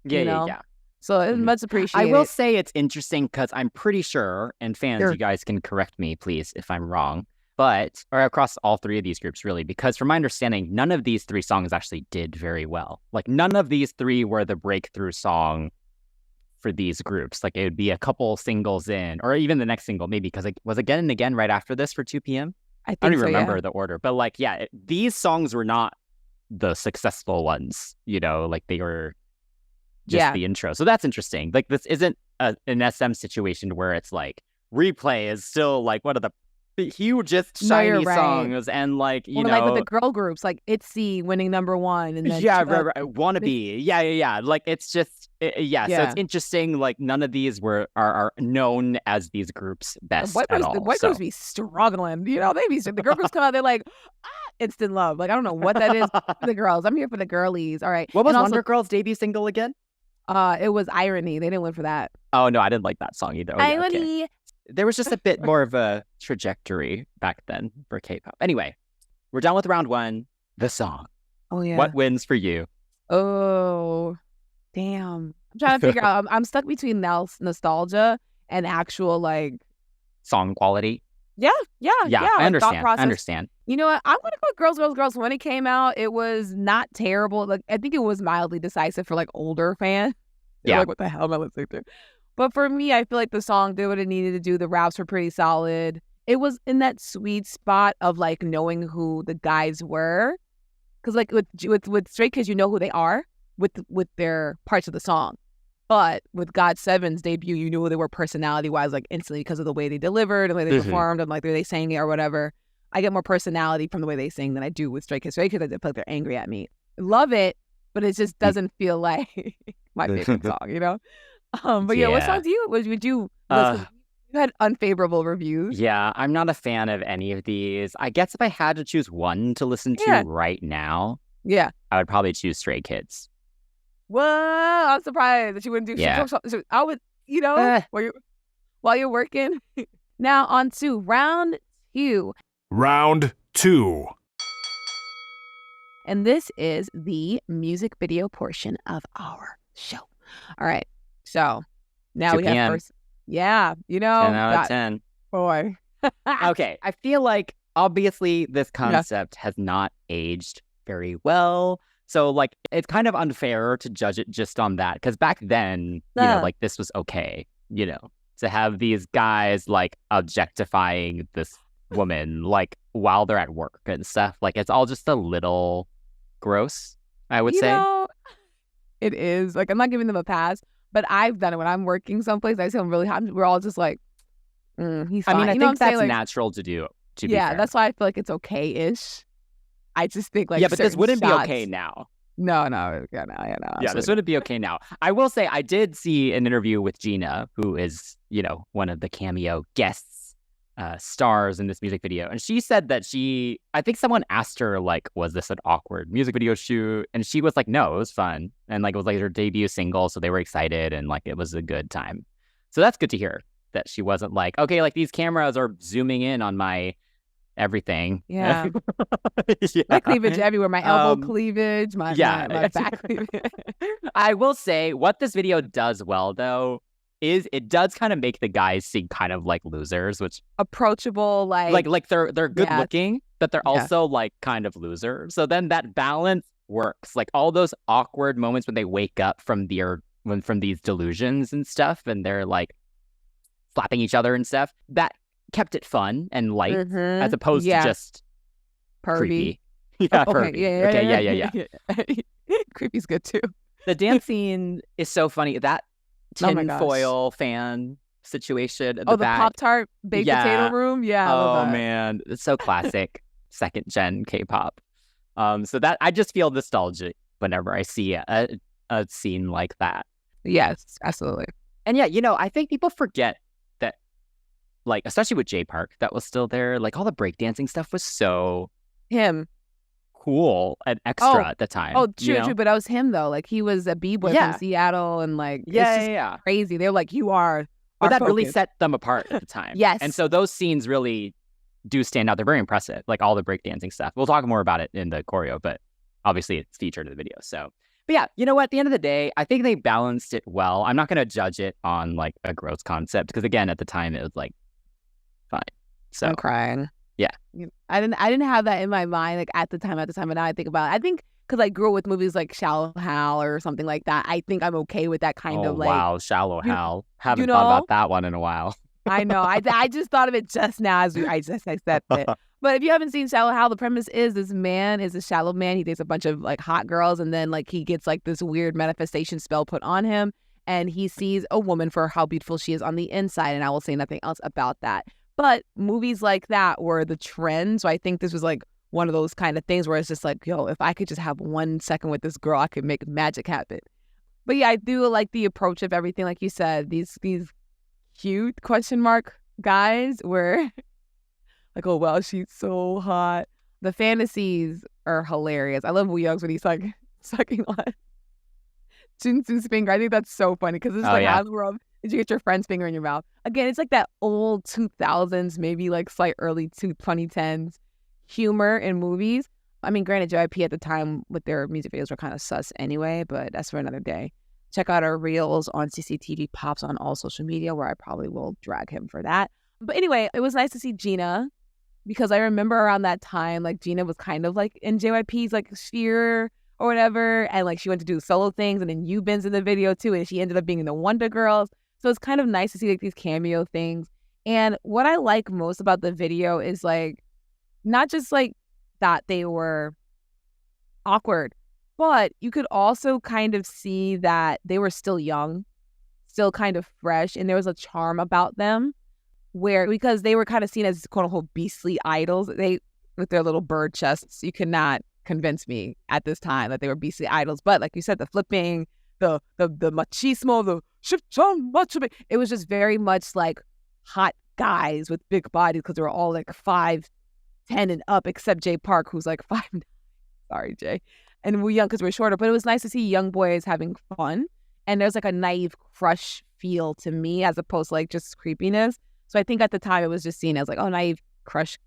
Yeah. So it's much appreciated. I will say it's interesting because I'm pretty sure, and fans, you guys can correct me, please, if I'm wrong, or across all three of these groups, really, because from my understanding, none of these three songs actually did very well. Like, none of these three were the breakthrough song for these groups. Like, it would be a couple singles in, or even the next single, maybe, because it was Again and Again right after this for 2 p.m. I don't even remember the order, but like, these songs were not the successful ones, like they were just the intro. So that's interesting. Like, this isn't an SM situation where it's like Replay is still like one of the hugest shiny songs, and like like with the girl groups, like ITZY winning #1, and then right. Wannabe, yeah. Like, it's just so it's interesting. Like, none of these are known as these groups best at all. The white groups be struggling. They be the girl groups come out, they're like instant love. Like, I don't know what that is for the girls. I'm here for the girlies. All right. What was Wonder Girls' debut single again? It was Irony. They didn't win for that. Oh no, I didn't like that song either. Irony. There was just a bit more of a trajectory back then for K-pop. Anyway, we're done with round 1. The song. Oh yeah. What wins for you? Oh, damn. I'm trying to figure out. I'm stuck between nostalgia and actual like song quality. Yeah. I understand. You know what? I'm gonna go with Girls, Girls, Girls. When it came out, it was not terrible. Like, I think it was mildly decisive for like older fans. They're like, what the hell am I listening to? But for me, I feel like the song did what it needed to do. The raps were pretty solid. It was in that sweet spot of like knowing who the guys were, because like with Stray Kids, you know who they are with their parts of the song. But with GOT7's debut, you knew who they were personality-wise, like instantly, because of the way they delivered, the way they performed, and like the way they sang it or whatever. I get more personality from the way they sing than I do with Stray Kids. Stray Kids, I feel like they're angry at me. Love it, but it just doesn't feel like my favorite song, But what song do you would you listen? You had unfavorable reviews. Yeah, I'm not a fan of any of these. I guess if I had to choose one to listen to right now, I would probably choose Stray Kids. Whoa, I'm surprised that you wouldn't do. I would, while you're working. Now on to round 2. Round 2. And this is the music video portion of our show. All right. So now we have first. Yeah. 10 out of 10. Boy. Okay. I feel like obviously this concept has not aged very well. So like, it's kind of unfair to judge it just on that. Because back then, like this was okay, to have these guys like objectifying this woman like while they're at work and stuff. Like, it's all just a little gross, I would say. It is. Like, I'm not giving them a pass, but I've done it when I'm working someplace. I see them really hot. We're all just like, he's fine. I think that's natural to do. To be fair. That's why I feel like it's okay-ish. I just think like but this wouldn't be okay now. No. This wouldn't be okay now. I will say, I did see an interview with Gina, who is, one of the cameo guests stars in this music video, and she said that I think someone asked her like, was this an awkward music video shoot, and she was like, no, it was fun, and like it was like her debut single, so they were excited and like it was a good time. So that's good to hear that she wasn't like, okay, like these cameras are zooming in on my everything. Yeah. Yeah. My cleavage everywhere. My elbow cleavage, my back cleavage. I will say what this video does well though is it does kind of make the guys seem kind of like losers, which approachable, like they're good looking, but they're Yeah. also like kind of losers. So then that balance works. Like all those awkward moments when they wake up from these delusions and stuff, and they're like slapping each other and stuff. That kept it fun and light as opposed to just pervy. creepy. Yeah, pervy. Okay, yeah. Creepy's good too. The dance scene is so funny. That Oh my gosh. tinfoil fan situation at The back. Pop-Tart baked Yeah. potato room? Yeah, I Oh love that. man, it's so classic second gen K-pop. So that I just feel nostalgic whenever I see a scene like that. Yes, absolutely. And yeah, I think people forget that, like, especially with J Park, that was still there. Like all the breakdancing stuff was so Him. cool and extra at the time. Oh, true. But that was him though. Like he was a b-boy Yeah. from Seattle, and like it's Yeah, just yeah. crazy. They were like, you are. But our that really focus. set them apart at the time. Yes. And so those scenes really do stand out. They're very impressive. Like all the breakdancing stuff. We'll talk more about it in the choreo, but obviously it's featured in the video. So, but yeah, you know what? At the end of the day, I think they balanced it well. I'm not going to judge it on like a gross concept because again, at the time it was like fine. So I'm crying. Yeah. I didn't have that in my mind like at the time, but now I think about it. I think because I grew up with movies like Shallow Hal or something like that. I think I'm okay with that kind of like. Wow, Shallow Hal. Haven't you thought know? about that one in a while. I know. I just thought of it just now as I said it. But if you haven't seen Shallow Hal, the premise is this man is a shallow man. He dates a bunch of like hot girls, and then like he gets like this weird manifestation spell put on him, and he sees a woman for how beautiful she is on the inside. And I will say nothing else about that. But movies like that were the trend. So I think this was like one of those kind of things where it's just like, yo, if I could just have 1 second with this girl, I could make magic happen. But yeah, I do like the approach of everything. Like you said, these cute question mark guys were like, oh, wow, she's so hot. The fantasies are hilarious. I love Woo Young's when he's like sucking on Jinsu's finger. I think that's so funny because it's like, how in the world did you get your friend's finger in your mouth? Again, it's like that old 2000s, maybe like slight early 2010s humor in movies. I mean, granted, JYP at the time with their music videos were kind of sus anyway, but that's for another day. Check out our reels on CCTV Pops on all social media, where I probably will drag him for that. But anyway, it was nice to see Gina because I remember around that time, like Gina was kind of like in JYP's like sphere or whatever. And like she went to do solo things, and then Yubin's in the video too. And she ended up being in the Wonder Girls. So it's kind of nice to see like these cameo things. And what I like most about the video is like, not just like that they were awkward, but you could also kind of see that they were still young, still kind of fresh, and there was a charm about them because they were kind of seen as quote unquote beastly idols. They with their little bird chests, you could not convince me at this time that they were beastly idols. But like you said, the flipping, the machismo, the ship-chon macho, it was just very much like hot guys with big bodies because they were all like 5'10" and up, except J Park, who's like 5'9". Sorry, Jay. And we're young because we're shorter. But it was nice to see young boys having fun. And there's like a naive crush feel to me as opposed to like just creepiness. So I think at the time it was just seen as like, oh, naive crush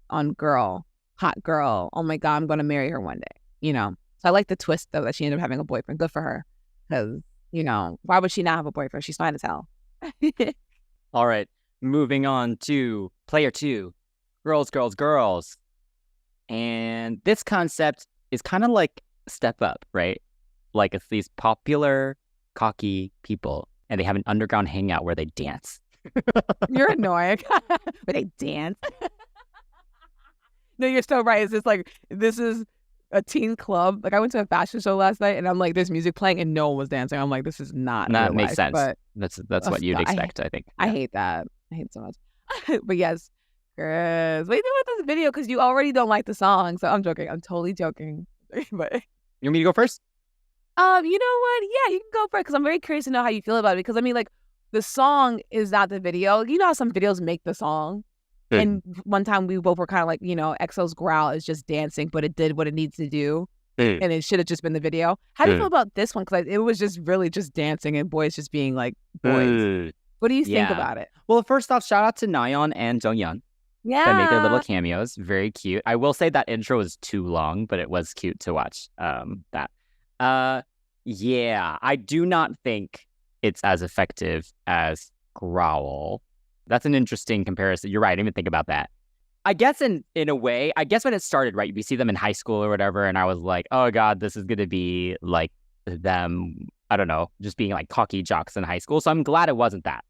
on girl, hot girl. Oh my God, I'm going to marry her one day, you know? So I like the twist though that she ended up having a boyfriend. Good for her. Because, you know, why would she not have a boyfriend? She's fine as hell. All right, moving on to player 2, Girls, Girls, Girls. And this concept is kind of like Step Up, right? Like it's these popular, cocky people, and they have an underground hangout where they dance. You're annoying. But they dance. No, you're still right. It's just like, this is a teen club. Like I went to a fashion show last night, and I'm like, there's music playing, and no one was dancing. I'm like, this is not That real makes life, sense. But That's what you'd expect, I think. I hate that. I hate it so much. But yes, Chris, what do you think about this video? Because you already don't like the song. So I'm joking. I'm totally joking. But You want me to go first? you know what? Yeah, you can go for it because I'm very curious to know how you feel about it. Because I mean, like, the song is not the video. You know how some videos make the song? And one time we both were kind of like, EXO's growl is just dancing, but it did what it needs to do. And it should have just been the video. How do you feel about this one? Because it was just really just dancing and boys just being like boys. What do you think about it? Well, first off, shout out to Nayeon and Jonghyun. Yeah. That make their little cameos. Very cute. I will say that intro was too long, but it was cute to watch that. Yeah, I do not think it's as effective as Growl. That's an interesting comparison. You're right. I didn't even think about that. I guess in a way, I guess when it started, right, we see them in high school or whatever, and I was like, oh God, this is going to be like them, I don't know, just being like cocky jocks in high school. So I'm glad it wasn't that.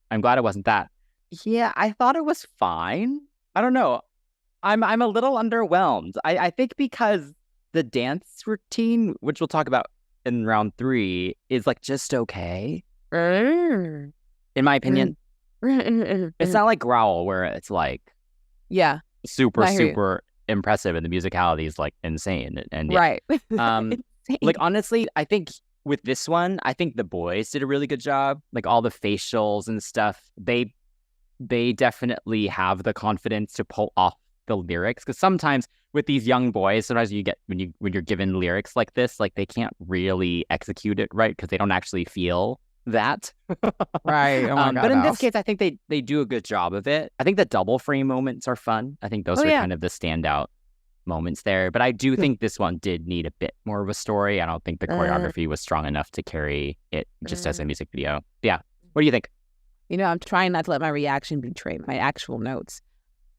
Yeah, I thought it was fine. I don't know. I'm a little underwhelmed. I think because the dance routine, which we'll talk about in round 3, is like just okay. In my opinion. It's not like Growl where it's like super impressive and the musicality is like insane. And right. Like honestly, I think with this one, I think the boys did a really good job. Like all the facials and stuff, they definitely have the confidence to pull off the lyrics, because sometimes with these young boys, sometimes you get when you're given lyrics like this, like they can't really execute it right because they don't actually feel that. Right. Oh my God, but in this case, I think they do a good job of it. I think the double frame moments are fun. I think those are kind of the standout moments there. But I do think this one did need a bit more of a story. I don't think the choreography was strong enough to carry it just as a music video. Yeah. What do you think? I'm trying not to let my reaction betray my actual notes.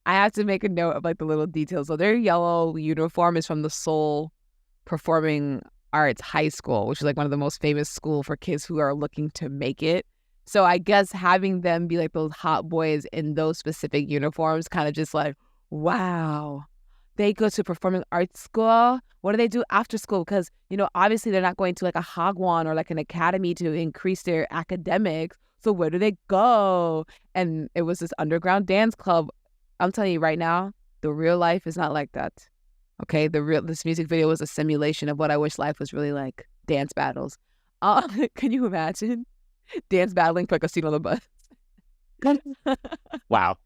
I have to make a note of like the little details. So their yellow uniform is from the Seoul Performing Arts High School, which is like one of the most famous school for kids who are looking to make it. So I guess having them be like those hot boys in those specific uniforms kind of just like, wow, they go to performing arts school. What do they do after school? Because, obviously they're not going to like a hagwon or like an academy to increase their academics. So where do they go? And it was this underground dance club. I'm telling you right now, the real life is not like that. Okay, this music video was a simulation of what I wish life was really like. Dance battles. Can you imagine dance battling for like a seat on the bus? Wow.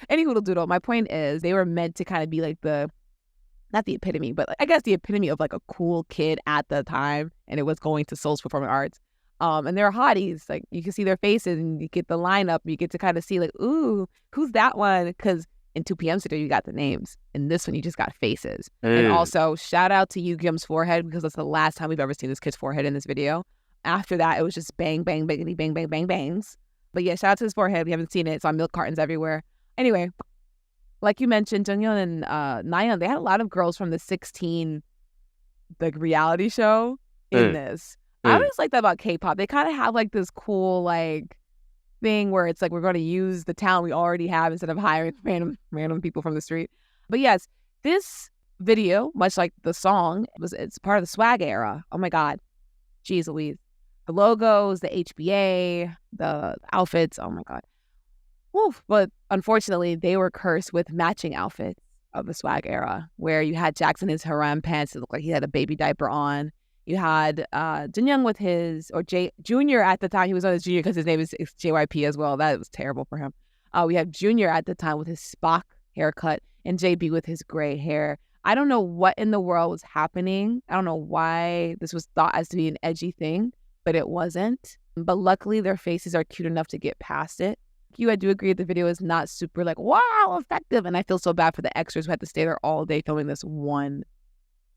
Anywho, doodle. My point is, they were meant to kind of be like not the epitome, but I guess the epitome of like a cool kid at the time, and it was going to Seoul's Performing Arts. And they're hotties. Like you can see their faces, and you get the lineup. You get to kind of see like, ooh, who's that one? Because in 2PM Studio, you got the names. In this one, you just got faces. And also, shout out to Yoogyeom's forehead, because that's the last time we've ever seen this kid's forehead in this video. After that, it was just bang, bang, bangity, bang, bang, bang, bangs. But yeah, shout out to his forehead. We haven't seen it. It's on milk cartons everywhere. Anyway, like you mentioned, Jonghyun and Nayeon, they had a lot of girls from the 16 reality show in this. I always like that about K-pop. They kind of have like this cool like thing where it's like we're going to use the talent we already have instead of hiring random people from the street. But yes, this video, much like the song, it's part of the swag era. Oh my God. Jeez Louise. The logos, the HBA, the outfits. Oh my God. Woo. But unfortunately, they were cursed with matching outfits of the swag era, where you had Jackson in his harem pants. It looked like he had a baby diaper on. You had Jinyoung with his, or Junior at the time. He was on his Junior because his name is JYP as well. That was terrible for him. We have Junior at the time with his Spock haircut, and JB with his gray hair. I don't know what in the world was happening. I don't know why this was thought as to be an edgy thing, but it wasn't. But luckily, their faces are cute enough to get past it. I do agree the video is not super like, wow, effective. And I feel so bad for the extras who had to stay there all day filming this one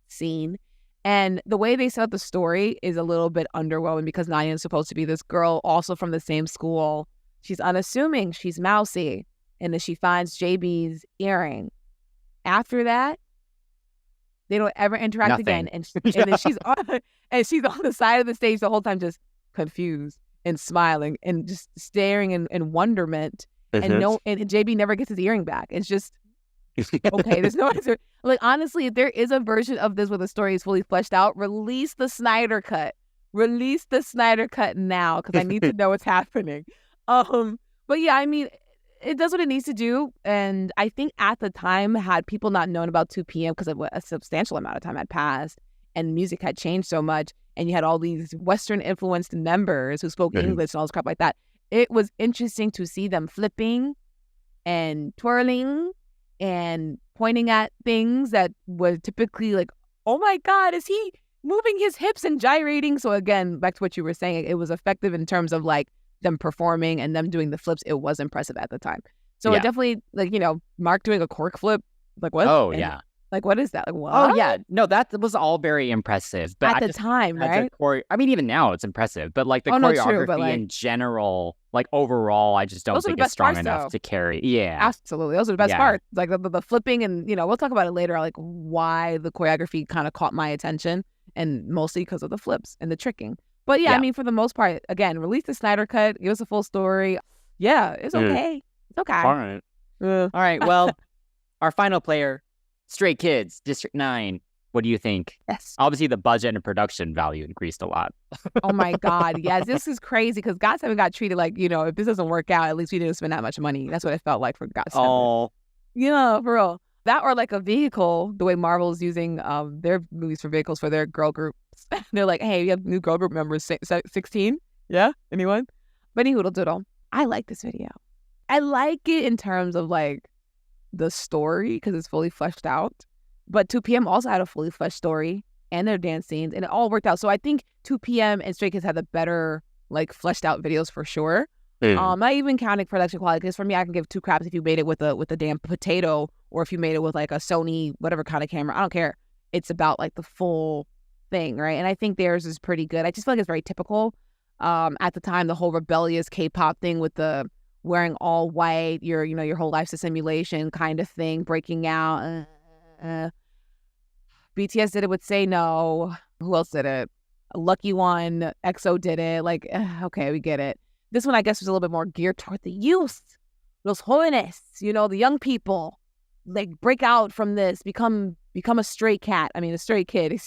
scene. And the way they set up the story is a little bit underwhelming, because Nayeon is supposed to be this girl also from the same school. She's unassuming. She's mousy. And then she finds JB's earring. After that, they don't ever interact again. And then she's on the side of the stage the whole time, just confused and smiling and just staring in wonderment. And JB never gets his earring back. It's just, okay, there's no answer. Like, honestly, if there is a version of this where the story is fully fleshed out, release the Snyder cut. Release the Snyder cut now, because I need to know what's happening. But yeah, I mean, it does what it needs to do. And I think at the time, had people not known about 2PM, because a substantial amount of time had passed and music had changed so much, and you had all these Western influenced members who spoke English and all this crap like that, it was interesting to see them flipping and twirling and pointing at things that were typically like, oh my God, is he moving his hips and gyrating? So again, back to what you were saying, it was effective in terms of like them performing and them doing the flips. It was impressive at the time. So it definitely, like, you know, Mark doing a cork flip, like what? Oh, and, yeah. like, what is that? Like, what? Oh, yeah. No, that was all very impressive. But at the time, right? I mean, even now it's impressive. But like the No, choreography true, but, like, in general, like overall, I just don't those are the think it's best strong parts, enough though. to carry. Yeah. Absolutely. Those are the best Yeah. parts. Like the flipping, and, you know, we'll talk about it later, like why the choreography kind of caught my attention, and mostly because of the flips and the tricking. But yeah, I mean, for the most part, again, release the Snyder cut, give us a full story. Yeah, it's okay. It's okay. All right. All right. Well, our final player, Stray Kids, District 9. What do you think? Yes. Obviously, the budget and production value increased a lot. Oh my God. Yes, this is crazy because GOT7 got treated like, you know, if this doesn't work out, at least we didn't spend that much money. That's what it felt like for GOT7. Oh, Yeah, for real. That, or like a vehicle, the way Marvel's using their movies for vehicles for their girl groups. They're like, hey, we have new girl group members, 16? Yeah? Anyone? But doodle. I like this video. I like it in terms of like the story because it's fully fleshed out. But 2 p.m. also had a fully fleshed story and their dance scenes, and it all worked out. So I think 2 p.m. and Stray Kids had the better, like, fleshed out videos for sure. Not even counting production quality, because for me, I can give two craps if you made it with a damn potato, or if you made it with like a Sony whatever kind of camera. I don't care. It's about like the full thing, right? And I think theirs is pretty good. I just feel like it's very typical. At the time, the whole rebellious K-pop thing with the wearing all white, your whole life's a simulation kind of thing, breaking out. BTS did it with Say No. Who else did it? Lucky One. EXO did it. Like, okay, we get it. This one, I guess, was a little bit more geared toward the youth, los jóvenes, you know, the young people. Like, break out from this, become a stray cat. I mean, a stray kid.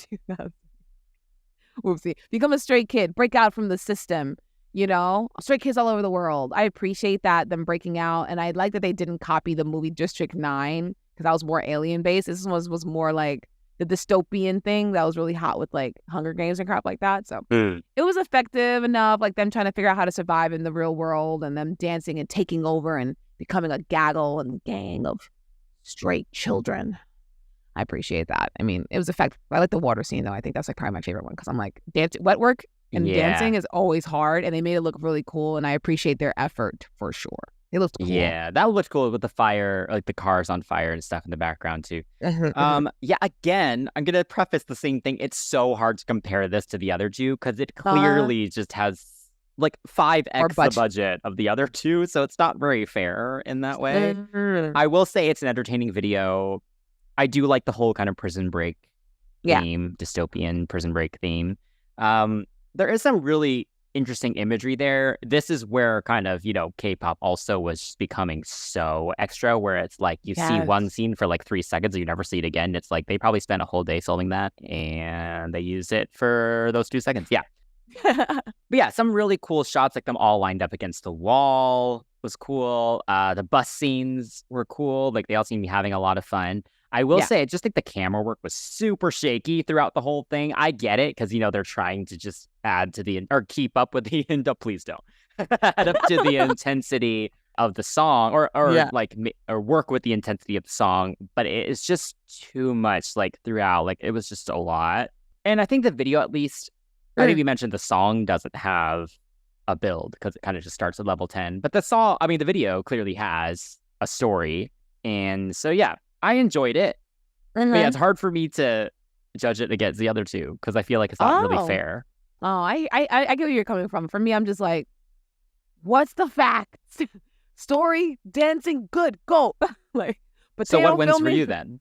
Whoopsie. Become a stray kid. Break out from the system, you know? Stray kids all over the world. I appreciate that, them breaking out. And I like that they didn't copy the movie District 9, because that was more alien-based. This one was more like the dystopian thing that was really hot with like Hunger Games and crap like that. So it was effective enough, like them trying to figure out how to survive in the real world, and them dancing and taking over and becoming a gaggle and gang of straight children. I appreciate that. I mean, it was effective. I like the water scene though. I think that's like probably my favorite one, because I'm like, wet work and dancing is always hard, and they made it look really cool, and I appreciate their effort for sure. It looked cool. Yeah, that looked cool with the fire, like the cars on fire and stuff in the background too. Yeah, again, I'm gonna preface the same thing. It's so hard to compare this to the other two because it clearly just has like 5x the budget of the other two, so it's not very fair in that way. I will say it's an entertaining video. I do like the whole kind of prison break theme, dystopian prison break theme. There is some really interesting imagery there. This is where kind of, you know, K-pop also was just becoming so extra, where it's like you see one scene for like 3 seconds and you never see it again. It's like they probably spent a whole day filming that and they used it for those 2 seconds. Yeah. But yeah, some really cool shots, like them all lined up against the wall was cool. The bus scenes were cool. Like they all seem to be having a lot of fun. I will say, I just think the camera work was super shaky throughout the whole thing. I get it, because, you know, they're trying to just add to the, or keep up with the, please don't, add up to the intensity of the song, or work with the intensity of the song. But it's just too much, like, throughout. Like, it was just a lot. And I think the video, at least, I think we mentioned the song doesn't have a build, because it kind of just starts at level 10. But the video clearly has a story. And so, yeah. I enjoyed it. But yeah, it's hard for me to judge it against the other two, because I feel like it's not really fair. Oh, I get where you're coming from. For me, I'm just like, what's the fact? Story, dancing, good, go. Like, but so what wins for you then?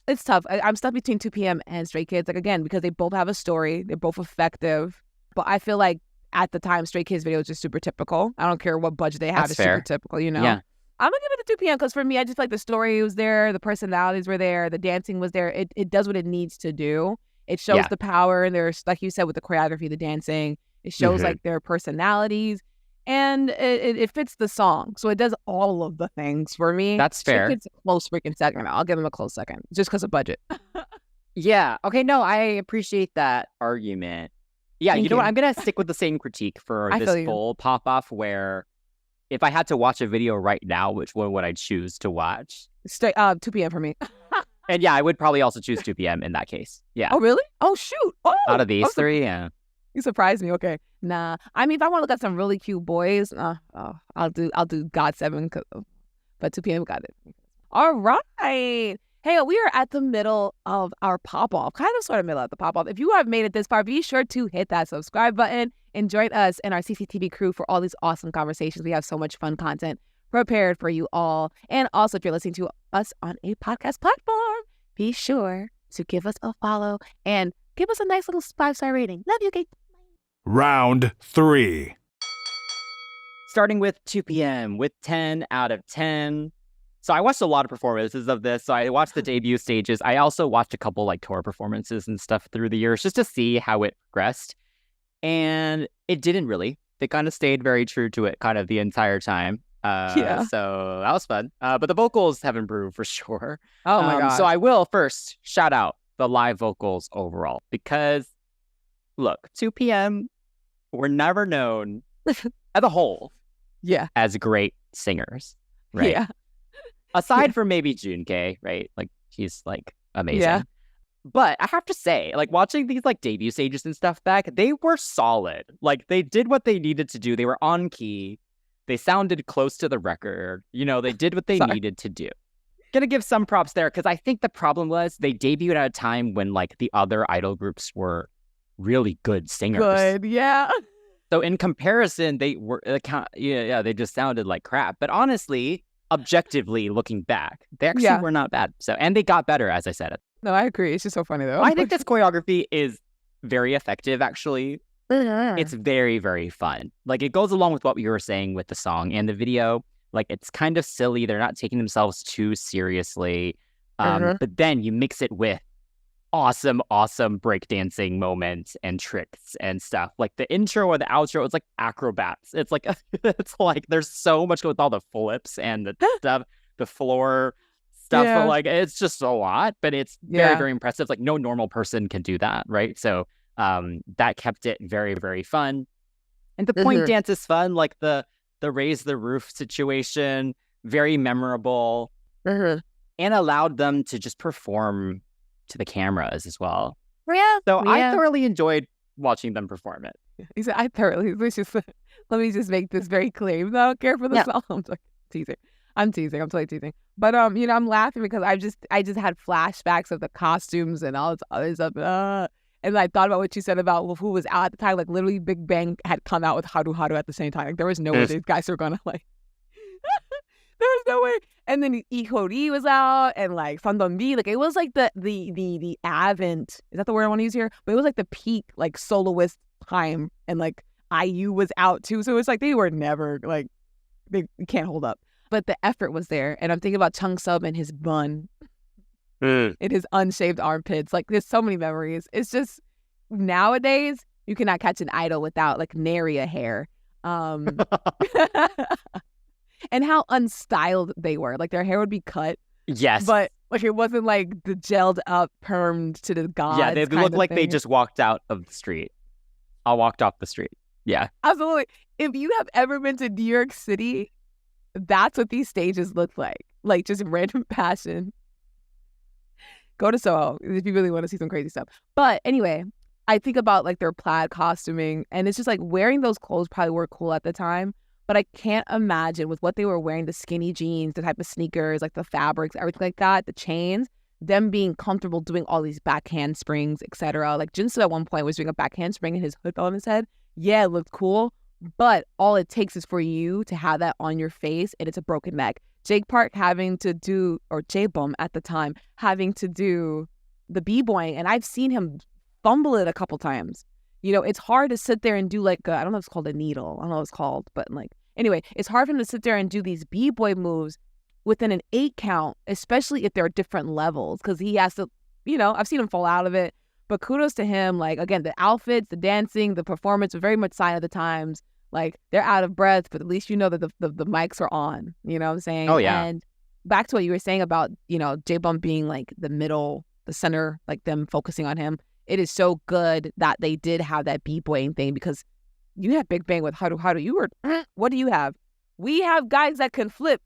It's tough. I'm stuck between 2 p.m. and Stray Kids. Like, again, because they both have a story. They're both effective. But I feel like at the time, Stray Kids video is just super typical. I don't care what budget they have. It's super typical, you know? Yeah. I'm going to give it to 2 p.m. because for me, I just feel like the story was there, the personalities were there, the dancing was there. It does what it needs to do. It shows the power, and there's, like you said, with the choreography, the dancing, it shows like their personalities, and it fits the song. So it does all of the things for me. That's fair. It's a close freaking second. I'll give them a close second just because of budget. Yeah. Okay. No, I appreciate that argument. Yeah. You know what? I'm going to stick with the same critique for this full pop off, where if I had to watch a video right now, which one would I choose to watch? 2 p.m. for me. And yeah, I would probably also choose 2 p.m. in that case. Yeah. Oh, really? Oh, shoot. Oh, Out of these three, yeah. You surprised me. Okay. Nah. I mean, if I want to look at some really cute boys, I'll do GOT7, but 2 p.m. got it. All right. Hey, we are at the middle of our pop-off, kind of sort of middle of the pop-off. If you have made it this far, be sure to hit that subscribe button and join us and our CCTV crew for all these awesome conversations. We have so much fun content prepared for you all. And also, if you're listening to us on a podcast platform, be sure to give us a follow and give us a nice little 5-star rating. Love you, Kate. Round 3. Starting with 2 p.m. with 10 out of 10. So I watched a lot of performances of this. So I watched the debut stages. I also watched a couple like tour performances and stuff through the years just to see how it progressed. And it didn't really. They kind of stayed very true to it kind of the entire time. So that was fun. But the vocals have improved for sure. Oh my god. So I will first shout out the live vocals overall because look, 2 p.m. were never known as a whole as great singers, right? Yeah. Aside from maybe Junkei, right? Like she's like amazing. Yeah. But I have to say, like watching these like debut stages and stuff back, they were solid. Like they did what they needed to do. They were on key. They sounded close to the record. You know, they did what they needed to do. Gonna give some props there because I think the problem was they debuted at a time when like the other idol groups were really good singers. Good, yeah. So in comparison, they were they just sounded like crap. But honestly, objectively looking back, they actually were not bad. So and they got better, as I said. No, I agree. It's just so funny though. I think this choreography is very effective. Actually, it's very, very fun. Like it goes along with what we were saying with the song and the video. Like it's kind of silly. They're not taking themselves too seriously. But then you mix it with awesome breakdancing moments and tricks and stuff. Like the intro or the outro, it's like acrobats. It's like there's so much with all the flips and the stuff, the floor stuff. Yeah. Like it's just a lot, but it's very, very impressive. Like no normal person can do that, right? So that kept it very, very fun. And the point dance is fun. Like the raise the roof situation, very memorable, and allowed them to just perform to the cameras as well. Yeah. So I thoroughly enjoyed watching them perform it. He said, I thoroughly, let me just make this very clear. Even though I don't care for the song. I'm teasing. I'm totally teasing. But, I'm laughing because I just had flashbacks of the costumes and all this other stuff. And I thought about what you said about who was out at the time. Like literally Big Bang had come out with Haru Haru at the same time. Like there was no way these guys were going to like, there was no way. And then Ihori was out and like Sandonbi. Like it was like the advent. Is that the word I want to use here? But it was like the peak like soloist time. And like IU was out too. So it was like they were never like, they can't hold up. But the effort was there. And I'm thinking about Chung Sub and his bun. In his unshaved armpits. Like there's so many memories. It's just nowadays you cannot catch an idol without like nary a hair. And how unstyled they were. Like their hair would be cut. Yes. But like it wasn't like the gelled up, permed to the gods. Yeah, they looked like they just walked out of the street. I walked off the street. Yeah. Absolutely. If you have ever been to New York City, that's what these stages look like. Like just random passion. Go to Soho if you really want to see some crazy stuff. But anyway, I think about like their plaid costuming and it's just like wearing those clothes probably were cool at the time. But I can't imagine with what they were wearing, the skinny jeans, the type of sneakers, like the fabrics, everything like that, the chains, them being comfortable doing all these back handsprings, etc. Like Jinsu at one point was doing a back handspring and his hood fell on his head. Yeah, it looked cool. But all it takes is for you to have that on your face and it's a broken neck. Jake Park having to do, or J-Bum at the time, having to do the b-boying. And I've seen him fumble it a couple times. You know, it's hard to sit there and do like, I don't know if it's called a needle. I don't know what it's called. But like, anyway, it's hard for him to sit there and do these b-boy moves within an 8 count, especially if there are different levels. Because he has to, I've seen him fall out of it. But kudos to him. Like, again, the outfits, the dancing, the performance were very much sign of the times. Like, they're out of breath, but at least you know that the mics are on. You know what I'm saying? Oh, yeah. And back to what you were saying about, J-Bum being, like, the middle, the center, like, them focusing on him. It is so good that they did have that b-boying thing because you had Big Bang with Haru Haru. You were, what do you have? we have guys that can flip.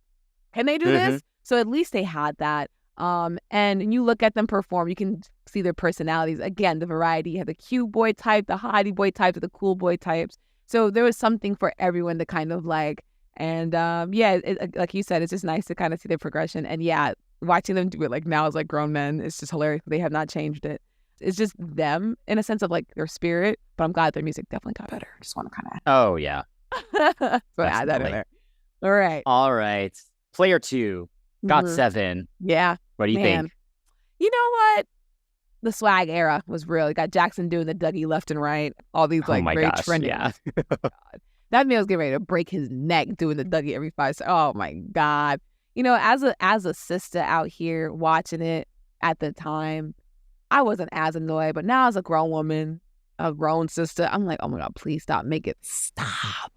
Can they do this? So at least they had that. And you look at them perform, you can see their personalities. Again, the variety. You have the cute boy type, the hottie boy type, the cool boy types. So there was something for everyone to kind of like. And like you said, it's just nice to kind of see their progression. And yeah, watching them do it like now as like grown men, it's just hilarious. They have not changed it. It's just them in a sense of like their spirit. But I'm glad their music definitely got better. Just want to kind of Oh, yeah. add that in there. All right. Player 2, GOT7. Yeah. What do you think? You know what? The swag era was real. You got Jackson doing the Dougie left and right. All these like very trendy. Yeah. That man was getting ready to break his neck doing the Dougie every 5 seconds. Oh my God. You know, as a sister out here watching it at the time, I wasn't as annoyed. But now as a grown woman, a grown sister, I'm like, oh my God, please stop. Make it stop.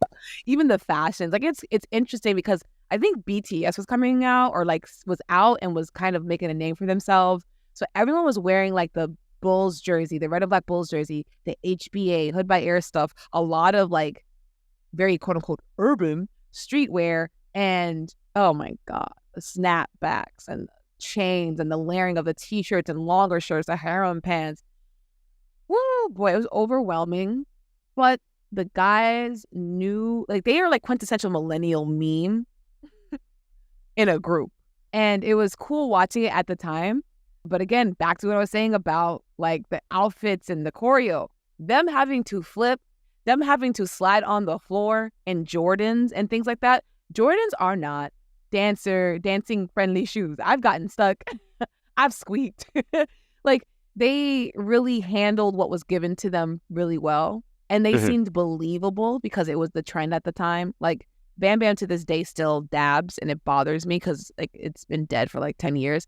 Even the fashions. Like it's interesting because I think BTS was coming out or like was out and was kind of making a name for themselves. So everyone was wearing like the Bulls jersey, the red and black Bulls jersey, the HBA, Hood by Air stuff, a lot of like very quote unquote urban streetwear. And oh my God, the snapbacks and the chains and the layering of the t-shirts and longer shirts, the harem pants. Woo, boy, it was overwhelming. But the guys knew, like they are like quintessential millennial meme in a group. And it was cool watching it at the time. But again, back to what I was saying about like the outfits and the choreo, them having to flip, them having to slide on the floor in Jordans and things like that. Jordans are not dancing friendly shoes. I've gotten stuck. I've squeaked. Like they really handled what was given to them really well. And they seemed believable because it was the trend at the time. Like Bam Bam to this day still dabs and it bothers me because like it's been dead for like 10 years.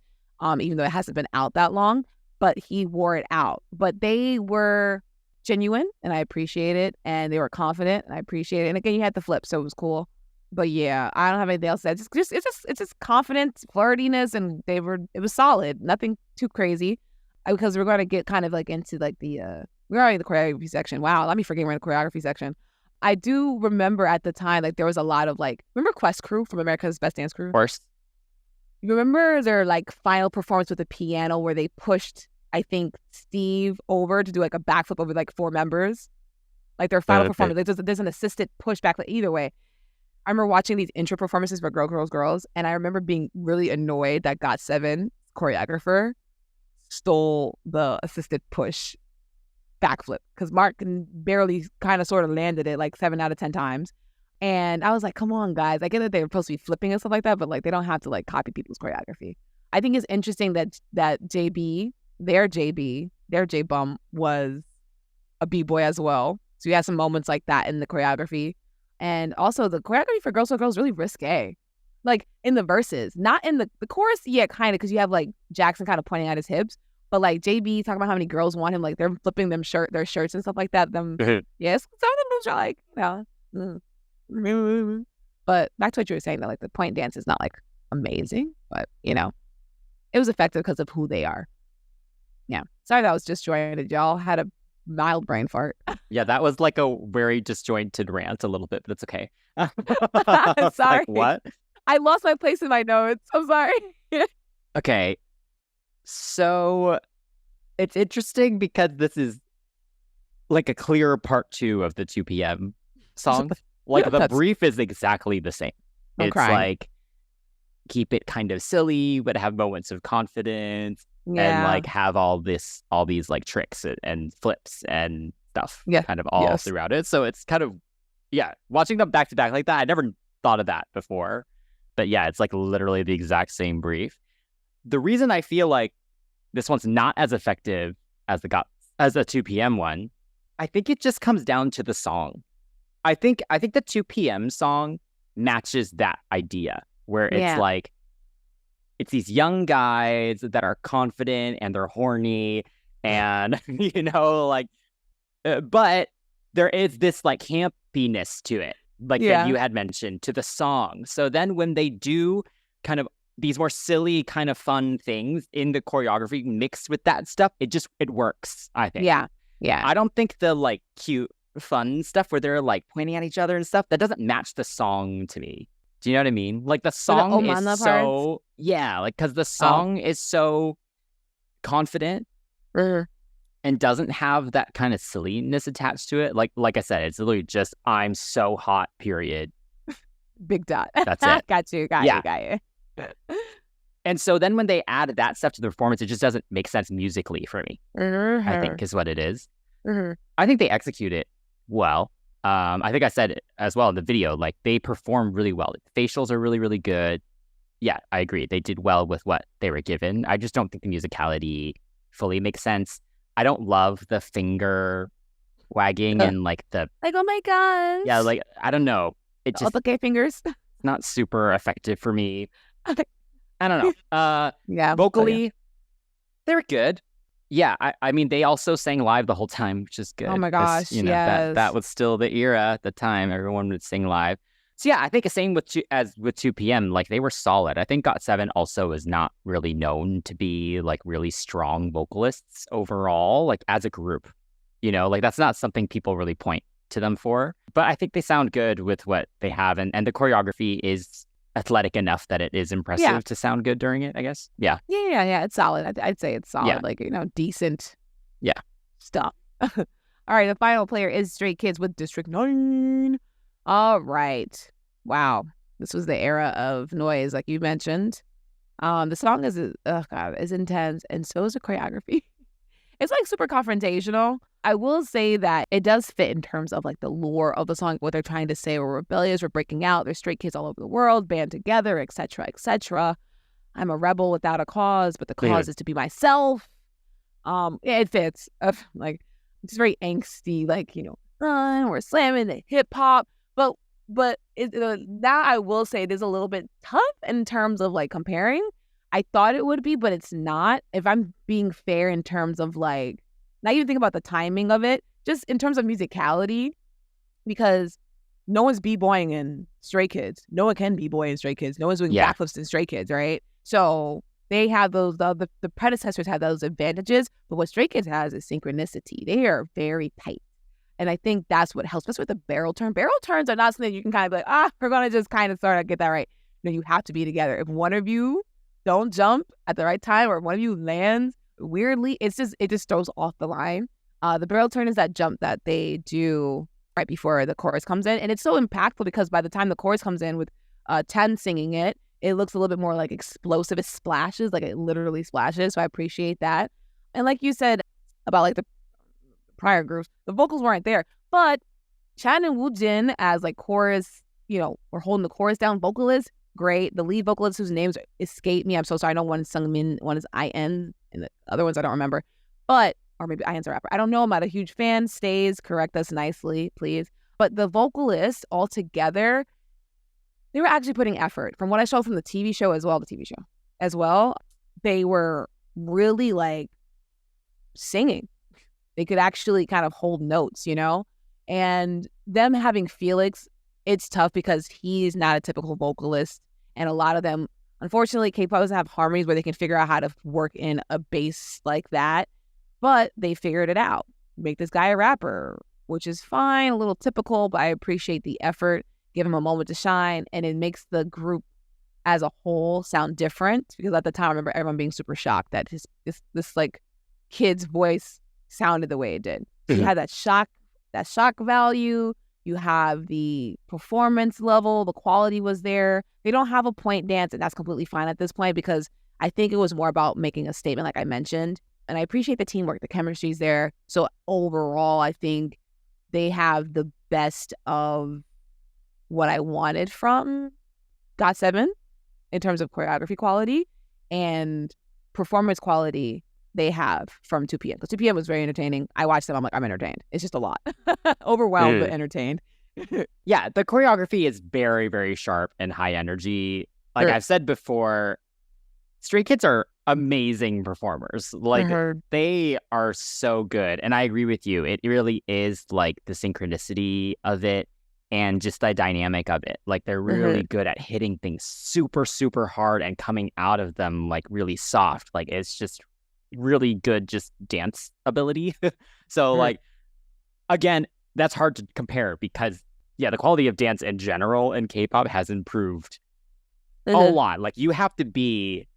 Even though it hasn't been out that long, but he wore it out. But they were genuine and I appreciate it. And they were confident and I appreciate it. And again, you had the flip, so it was cool. But yeah, I don't have anything else to say. It's just confidence, flirtiness, and it was solid. Nothing too crazy. Because we're going to get kind of like into like we're already in the choreography section. Wow, let me forget we're in the choreography section. I do remember at the time, like there was a lot of like, remember Quest Crew from America's Best Dance Crew? Of course. You remember their like final performance with the piano where they pushed, I think, Steve over to do like a backflip over like 4 members? Like their final performance, like, there's an assisted pushback. Like, either way, I remember watching these intro performances for Girls, and I remember being really annoyed that GOT7 choreographer stole the assisted push backflip because Mark barely kind of sort of landed it like 7 out of 10 times. And I was like, come on, guys. I get that they're supposed to be flipping and stuff like that, but like they don't have to like copy people's choreography. I think it's interesting that JB, their J-Bum was a B-boy as well. So you had some moments like that in the choreography. And also the choreography for Girls is really risque. Like in the verses, not in the chorus, yeah, kind of, because you have like Jackson kind of pointing at his hips. But like JB talking about how many girls want him, like they're flipping their shirts and stuff like that. Yes, some of them moves are like, But back to what you were saying, that like the point dance is not like amazing, but you know, it was effective because of who they are. Yeah. Sorry that was disjointed. Y'all had a mild brain fart. Yeah, that was like a very disjointed rant a little bit, but it's okay. Sorry. Like, what? I lost my place in my notes. I'm sorry. Okay. So it's interesting because this is like a clear part 2 of the 2 p.m. song. Like the brief is exactly the same. It's like keep it kind of silly, but have moments of confidence and like have all these like tricks and flips and stuff kind of all throughout it. So it's kind of, watching them back to back like that, I never thought of that before. But yeah, it's like literally the exact same brief. The reason I feel like this one's not as effective as a 2 p.m. one, I think it just comes down to the song. I think the 2 p.m. song matches that idea where it's like, it's these young guys that are confident and they're horny and, you know, like, but there is this like campiness to it, like that you had mentioned, to the song. So then when they do kind of these more silly kind of fun things in the choreography mixed with that stuff, it works, I think. Yeah. I don't think the like cute fun stuff where they're like pointing at each other and stuff, that doesn't match the song to me. Do you know what I mean? Like the the song is Omana so like because the song is so confident and doesn't have that kind of silliness attached to it. Like I said, it's literally just I'm so hot, period. Big dot. That's it. Got you. And so then when they add that stuff to the performance, it just doesn't make sense musically for me, I think is what it is. I think they execute it well. I think I said it as well in the video, like they perform really well. Facials are really, really good. Yeah, I agree. They did well with what they were given. I just don't think the musicality fully makes sense. I don't love the finger wagging and like the... Like, oh my gosh. Yeah, like, I don't know. It just... All the gay fingers. not super effective for me. I don't know. Yeah. Vocally, they're good. Yeah, I mean, they also sang live the whole time, which is good. Oh my gosh, yes. That was still the era at the time. Everyone would sing live. So yeah, I think the same with 2 p.m. Like they were solid. I think GOT7 also is not really known to be like really strong vocalists overall, like as a group. Like that's not something people really point to them for. But I think they sound good with what they have, and the choreography is athletic enough that it is impressive to sound good during it, I guess. Yeah. Yeah. It's solid. I'd say it's solid. Yeah. Like, decent stuff. All right. The final player is Stray Kids with District 9. All right. Wow. This was the era of noise, like you mentioned. The song is intense, and so is the choreography. It's like super confrontational. I will say that it does fit in terms of like the lore of the song, what they're trying to say. We're rebellious, we're breaking out, there's stray kids all over the world, band together, etc., etc. I'm a rebel without a cause, but the cause is to be myself. It fits. Like it's very angsty, like we're slamming the hip hop, but now I will say it is a little bit tough in terms of like comparing. I thought it would be, but it's not. If I'm being fair in terms of like, not even think about the timing of it, just in terms of musicality, because no one's b-boying in Stray Kids. No one can b-boy in Stray Kids. No one's doing backflips in Stray Kids, right? So they have those, the predecessors had those advantages, but what Stray Kids has is synchronicity. They are very tight. And I think that's what helps, especially with the barrel turn. Barrel turns are not something you can kind of be like, we're going to just kind of sort of get that right. No, you have to be together. If one of you don't jump at the right time, or if one of you lands weirdly, it just throws off the line. The barrel turn is that jump that they do right before the chorus comes in, and it's so impactful because by the time the chorus comes in with 10 singing it, it looks a little bit more like explosive. It splashes, like it literally splashes. So I appreciate that. And like you said about like the prior groups, the vocals weren't there, but Chan and Woojin as like chorus, we're holding the chorus down vocalist. Great. The lead vocalist whose names escape me. I'm so sorry. I know one is Sungmin, one is IN, and the other ones I don't remember. Or maybe IN's a rapper. I don't know. I'm not a huge fan. Stays, correct us nicely, please. But the vocalists all together, they were actually putting effort. From what I saw from the TV show as well, they were really like singing. They could actually kind of hold notes, And them having Felix, it's tough because he's not a typical vocalist. And a lot of them, unfortunately, K-pop doesn't have harmonies where they can figure out how to work in a bass like that. But they figured it out. Make this guy a rapper, which is fine, a little typical, but I appreciate the effort. Give him a moment to shine. And it makes the group as a whole sound different. Because at the time, I remember everyone being super shocked that this like kid's voice sounded the way it did. So you had that shock value. You have the performance level, the quality was there. They don't have a point dance, and that's completely fine at this point because I think it was more about making a statement, like I mentioned. And I appreciate the teamwork, the chemistry's there. So overall, I think they have the best of what I wanted from GOT7 in terms of choreography quality and performance quality they have from 2 p.m. Because 2 p.m. was very entertaining. I watched them. I'm like, I'm entertained. It's just a lot. Overwhelmed, but entertained. Yeah, the choreography is very, very sharp and high energy. Like I've said before, Stray Kids are amazing performers. Like they are so good. And I agree with you. It really is like the synchronicity of it and just the dynamic of it. Like they're really good at hitting things super, super hard and coming out of them like really soft. Like it's just really good just dance ability. So like again, that's hard to compare because yeah, the quality of dance in general in K-pop has improved a lot. Like, you have to be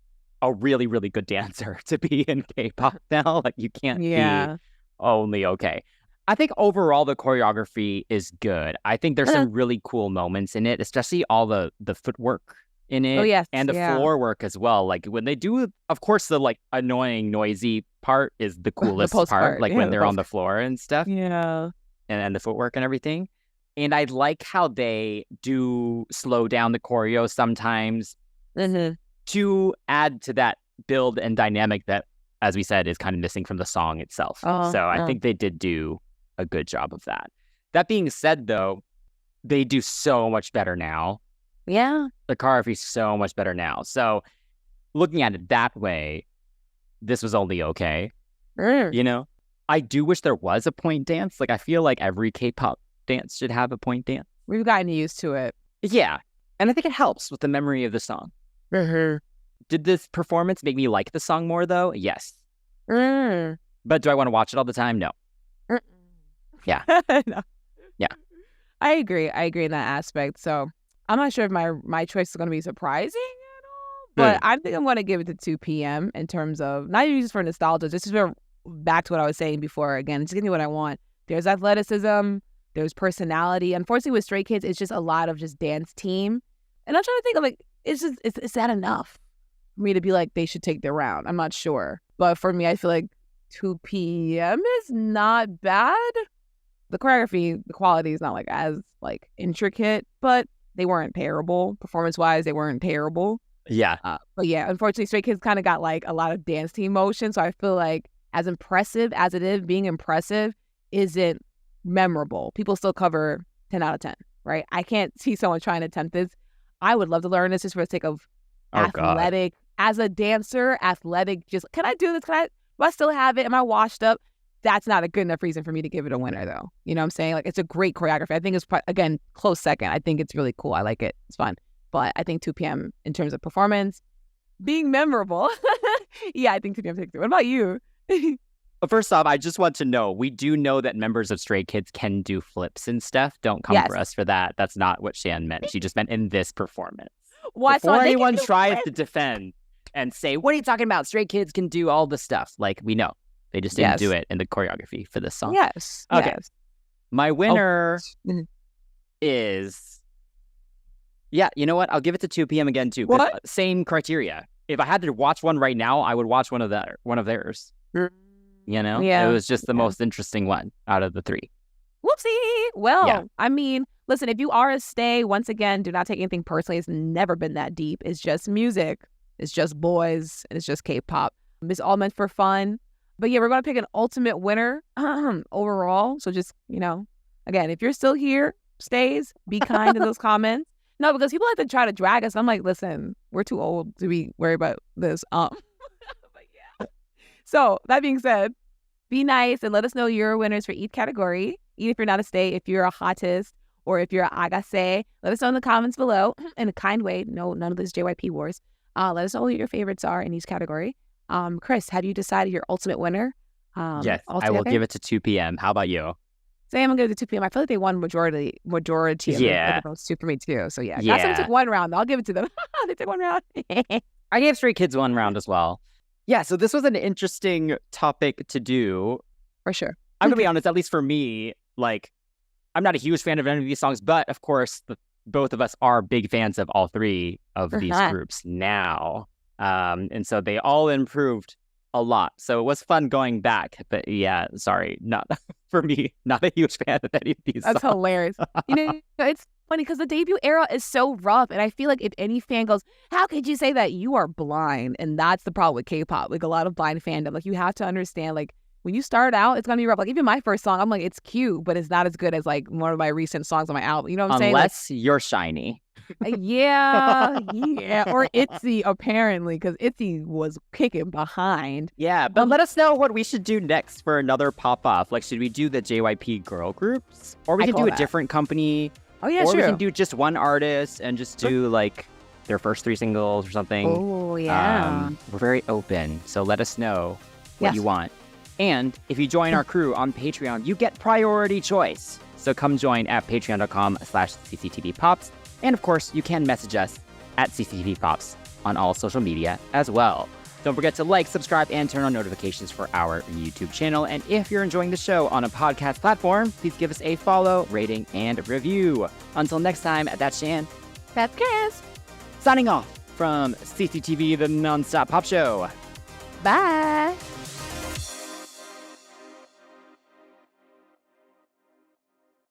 a really, really good dancer to be in K-pop now. Like, you can't be only okay. I think overall the choreography is good. I think there's some really cool moments in it, especially all the footwork in it. Oh, yes. And the floor work as well. Like, when they do, of course, the like annoying, noisy part is the coolest part. Like, when they're on the floor and stuff. Yeah. And the footwork and everything. And I like how they do slow down the choreo sometimes to add to that build and dynamic that, as we said, is kind of missing from the song itself. So I think they did do a good job of that. That being said, though, they do so much better now. Yeah. The choreography is so much better now. So looking at it that way, this was only okay. You know? I do wish there was a point dance. Like, I feel like every K-pop dance should have a point dance. We've gotten used to it. Yeah. And I think it helps with the memory of the song. Did this performance make me like the song more, though? Yes. But do I want to watch it all the time? No. Yeah. No. Yeah. I agree in that aspect. So I'm not sure if my choice is going to be surprising at all, but I think I'm going to give it to 2 p.m. in terms of, not even just for nostalgia, just for back to what I was saying before. Again, just give me what I want. There's athleticism, there's personality. Unfortunately, with Stray Kids, it's just a lot of just dance team. And I'm trying to think of, like, is that enough for me to be like, they should take their round? I'm not sure. But for me, I feel like 2 p.m. is not bad. The choreography, the quality is not like as like intricate, but they weren't terrible. Performance-wise, they weren't terrible. Yeah. But yeah, unfortunately, Stray Kids kind of got like a lot of dance team motion. So I feel like as impressive as it is, being impressive isn't memorable. People still cover 10 out of 10, right? I can't see someone trying to attempt this. I would love to learn this just for the sake of athletic. As a dancer, athletic, just, can I do this? Do I still have it? Am I washed up? That's not a good enough reason for me to give it a winner, though. You know what I'm saying? Like, it's a great choreography. I think it's, again, close second. I think it's really cool. I like it. It's fun. But I think 2 p.m. in terms of performance, being memorable. Yeah, I think 2 p.m. takes it. What about you? First off, I just want to know, we do know that members of Stray Kids can do flips and stuff. Don't come for us for that. That's not what Shan meant. She just meant in this performance. What? Before anyone tries to defend and say, what are you talking about? Stray Kids can do all the stuff. Like, we know. They just didn't do it in the choreography for this song. Yes. Okay. Yes. My winner is... Yeah, you know what? I'll give it to 2 p.m. again, too. What? Same criteria. If I had to watch one right now, I would watch one of theirs. You know? Yeah. It was just the most interesting one out of the 3. Whoopsie. Well, I mean, listen, if you are a stay, once again, do not take anything personally. It's never been that deep. It's just music. It's just boys. And it's just K-pop. It's all meant for fun. But yeah, we're going to pick an ultimate winner overall. So just, you know, again, if you're still here, stays, be kind in those comments. No, because people like to try to drag us. I'm like, listen, we're too old to be worried about this. But yeah. So that being said, be nice and let us know your winners for each category. Even if you're not a stay, if you're a hottest or if you're a agase, let us know in the comments below in a kind way. No, none of this JYP wars. Let us know what your favorites are in each category. Chris, have you decided your ultimate winner? Yes, I will give it to 2 p.m. How about you? Same, I'm going to do 2 p.m. I feel like they won majority of the votes too for me too. So yeah, GOT7 took one round. I'll give it to them. They took one round. I gave Stray Kids one round as well. Yeah, so this was an interesting topic to do. For sure. I'm going to be honest, at least for me, like, I'm not a huge fan of any of these songs, but of course, both of us are big fans of all 3 of these groups now. And so they all improved a lot. So it was fun going back. But yeah, sorry, not for me, not a huge fan of any of these songs. That's hilarious. You know, it's funny because the debut era is so rough. And I feel like if any fan goes, how could you say that? You are blind. And that's the problem with K-pop. Like, a lot of blind fandom. Like, you have to understand, like, when you start out, it's going to be rough. Like, even my first song, I'm like, it's cute, but it's not as good as, like, one of my recent songs on my album. You know what I'm saying? Unless you're shiny. Yeah. Or ITZY, apparently, because ITZY was kicking behind. Yeah, but let us know what we should do next for another pop-off. Like, should we do the JYP girl groups? Or we can do a different company. Oh, yeah, or sure. we can do just one artist and just do, like, their first 3 singles or something. Oh, yeah. We're very open, so let us know what you want. And if you join our crew on Patreon, you get priority choice. So come join at patreon.com/cctvpops. And of course, you can message us at cctvpops on all social media as well. Don't forget to like, subscribe, and turn on notifications for our YouTube channel. And if you're enjoying the show on a podcast platform, please give us a follow, rating, and review. Until next time, that's Shan. That's Chris. Signing off from CCTV, the Nonstop Pop Show. Bye.